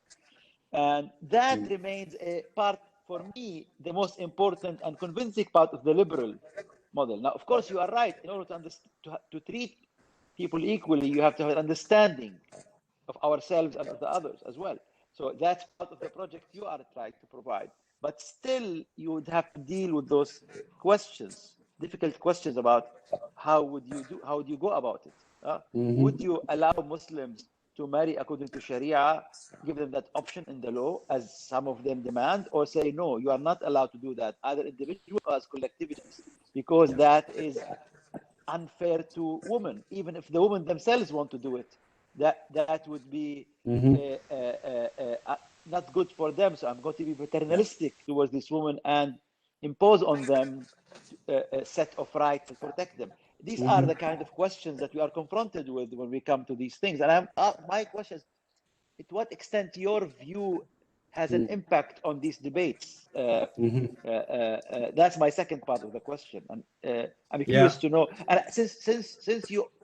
And that remains a part, for me, the most important and convincing part of the liberal model. Now, of course, you are right. In order to treat people equally, you have to have an understanding of ourselves and of the others as well. So that's part of the project you are trying to provide. But still, you would have to deal with those questions, difficult questions about how would you go about it? Would you allow Muslims to marry according to Sharia, give them that option in the law, as some of them demand, or say, no, you are not allowed to do that, either individual or as collectivities, because that is unfair to women, even if the women themselves want to do it. That would be not good for them. So I'm going to be paternalistic towards this woman and impose on them a set of rights to protect them. These are the kind of questions that we are confronted with when we come to these things. And my question is, to what extent your view has an impact on these debates? That's my second part of the question. And I'm curious to know. And since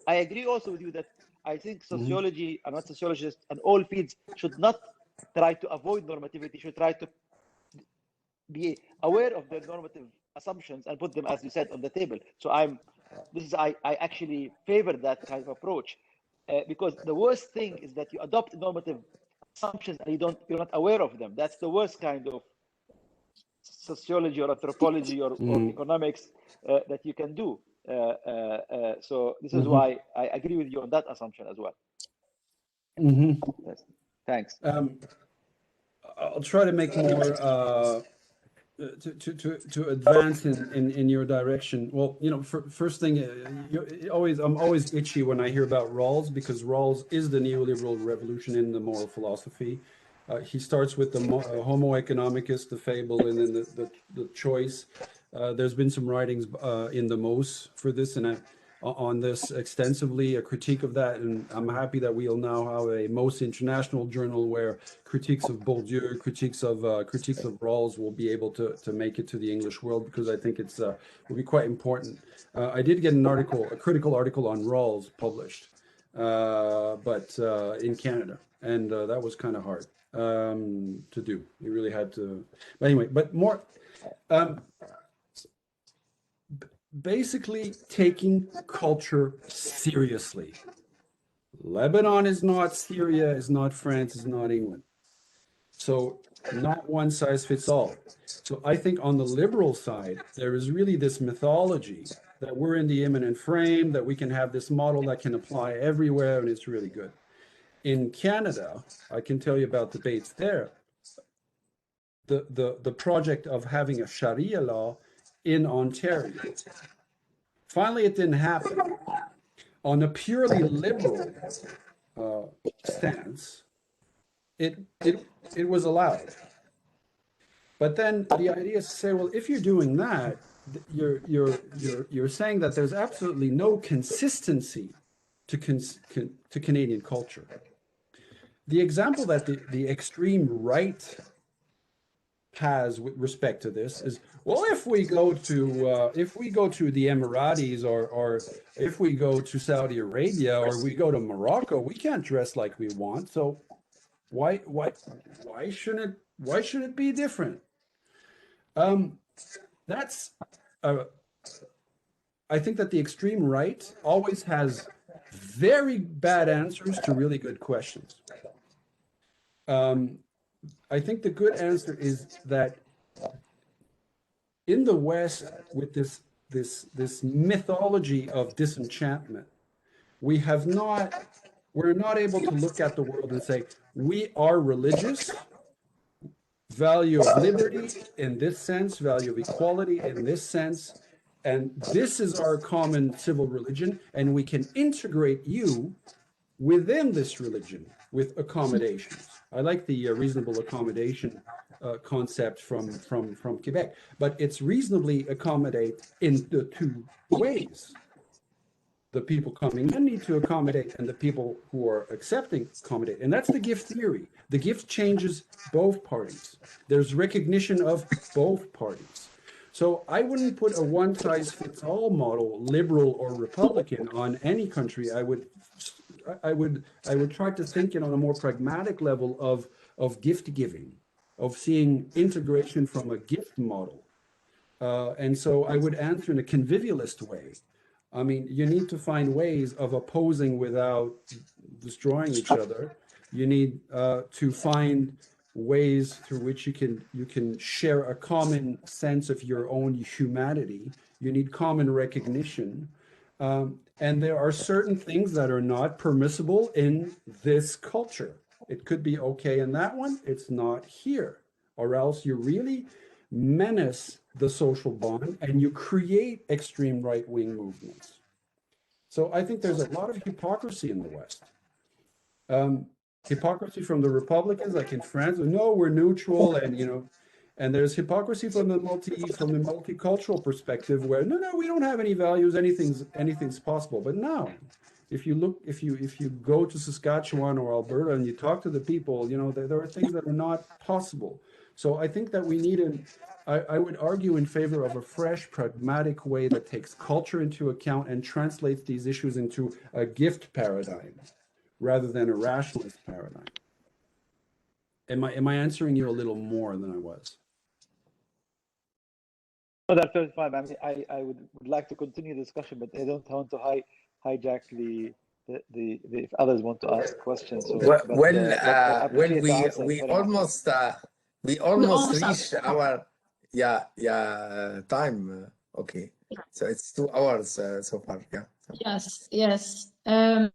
I agree also with you that I think sociology, I'm not sociologist, and all fields should not try to avoid normativity, should try to be aware of their normative assumptions and put them, as you said, on the table. So I actually favor that kind of approach, because the worst thing is that you adopt normative assumptions and you're not aware of them. That's the worst kind of sociology or anthropology or economics that you can do. So this is why I agree with you on that assumption as well. Yes. Thanks. I'll try to make more to advance in your direction. Well, you know, first thing, I'm always itchy when I hear about Rawls, because Rawls is the neoliberal revolution in the moral philosophy. He starts with the Homo economicus, the fable, and then the choice. There's been some writings in the Mos for this, and on this extensively, a critique of that, and I'm happy that we'll now have a Mos international journal where critiques of Bourdieu, critiques of Rawls will be able to make it to the English world, because I think it's will be quite important. I did get an article, a critical article on Rawls published, but in Canada, and that was kind of hard to do. You really had to, but anyway, but more. Basically taking culture seriously. Lebanon is not Syria, is not France, is not England. So not one size fits all. So I think on the liberal side, there is really this mythology that we're in the immanent frame, that we can have this model that can apply everywhere, and it's really good. In Canada, I can tell you about debates there. The project of having a Sharia law in Ontario. Finally, it didn't happen. On a purely liberal stance, it was allowed. But then the idea is to say, well, if you're doing that, you're saying that there's absolutely no consistency to Canadian culture. The example that the extreme right has with respect to this is, well, if we go to the Emiratis, or if we go to Saudi Arabia, or we go to Morocco, we can't dress like we want. So why should it be different? That's I think that the extreme right always has very bad answers to really good questions. I think the good answer is that in the West, with this mythology of disenchantment, we're not able to look at the world and say, we are religious, value of liberty in this sense, value of equality in this sense, and this is our common civil religion, and we can integrate you within this religion with accommodations. I like the reasonable accommodation concept from Quebec, but it's reasonably accommodate in the two ways. The people coming in need to accommodate, and the people who are accepting accommodate. And that's the gift theory. The gift changes both parties. There's recognition of both parties. So I wouldn't put a one-size-fits-all model, liberal or Republican, on any country. I would try to think on a more pragmatic level of gift giving, of seeing integration from a gift model. And so I would answer in a convivialist way. I mean, you need to find ways of opposing without destroying each other. You need to find ways through which you can share a common sense of your own humanity. You need common recognition. And there are certain things that are not permissible in this culture. It could be okay in that one, it's not here. Or else you really menace the social bond and you create extreme right-wing movements. So I think there's a lot of hypocrisy in the West. Hypocrisy from the Republicans, like in France, no, we're neutral, and there's hypocrisy from the multicultural perspective, where no, we don't have any values, anything's possible. But now, if you go to Saskatchewan or Alberta and you talk to the people, there are things that are not possible. So I think that we need I would argue in favor of a fresh, pragmatic way that takes culture into account and translates these issues into a gift paradigm rather than a rationalist paradigm. Am I answering you a little more than I was? No, that's very fine. I mean, I would like to continue the discussion, but I don't want to hijack the if others want to ask questions. So, we almost reached our time. Okay, so it's 2 hours so far. Yeah. Yes. I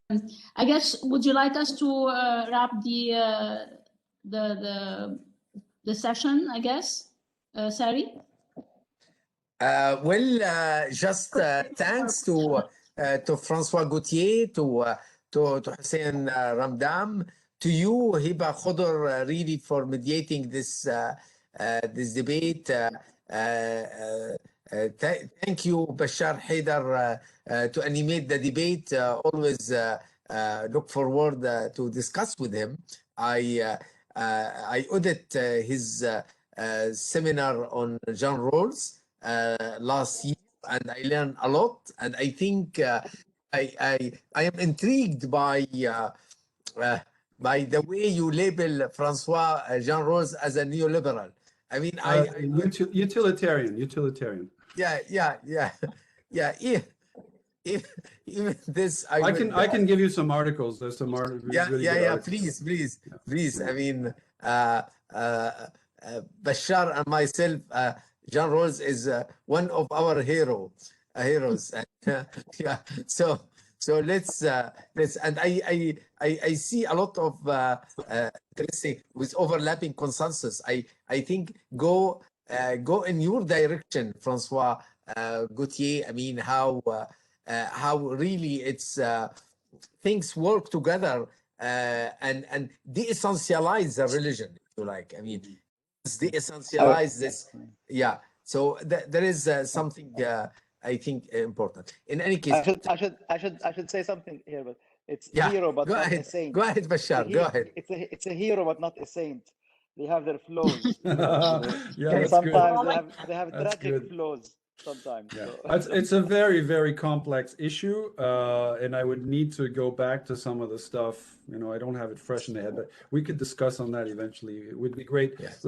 guess, would you like us to wrap the session? I guess Sari? Just thanks to François Gauthier, to Hussein Ramdam, to you, Hiba Khodr, really for mediating this this debate. Thank you, Bashar Haidar, to animate the debate. Always look forward to discuss with him. I audit his seminar on John Rawls last year, and I learned a lot. And I think I am intrigued by the way you label François Jean Rawls as a neoliberal. I mean, utilitarian. Yeah. Even this, I can give you some articles. There's some articles. Please. I mean, Bashar and myself, John Rawls is one of our heroes. Yeah. So let's and I see a lot of interesting with overlapping consensus. I think go in your direction, François Gauthier. I mean, how really it's things work together and de-essentialize the religion, if you like. I mean, de-essentialize this. Yeah. So there is something I think important. In any case, I should say something here, but it's a hero, but not a saint. Go ahead, Bashar. Go ahead. It's a hero, but not a saint. They have their flaws. Yeah, sometimes they have tragic flaws. Sometimes. Yeah. So. It's a very, very complex issue, and I would need to go back to some of the stuff. You know, I don't have it fresh in the head, but we could discuss on that eventually. It would be great. Yes.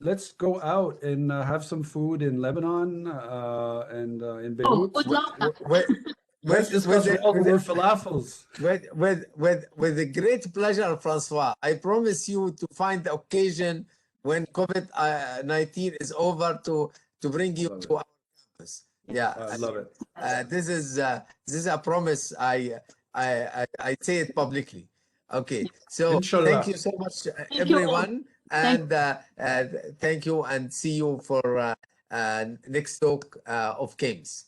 Let's go out and have some food in Lebanon and in Beirut. Good luck. Let's discuss over falafels. With a great pleasure, François. I promise you to find the occasion when COVID-19 is over to bring you to our campus. Yeah, I love it. This is a promise. I say it publicly. Okay, so Inshallah. Thank you so much, everyone, and thank you, and see you for next talk of games.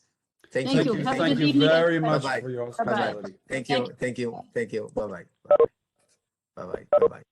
Thank you. Thank you very much for your hospitality. Thank you. Bye bye.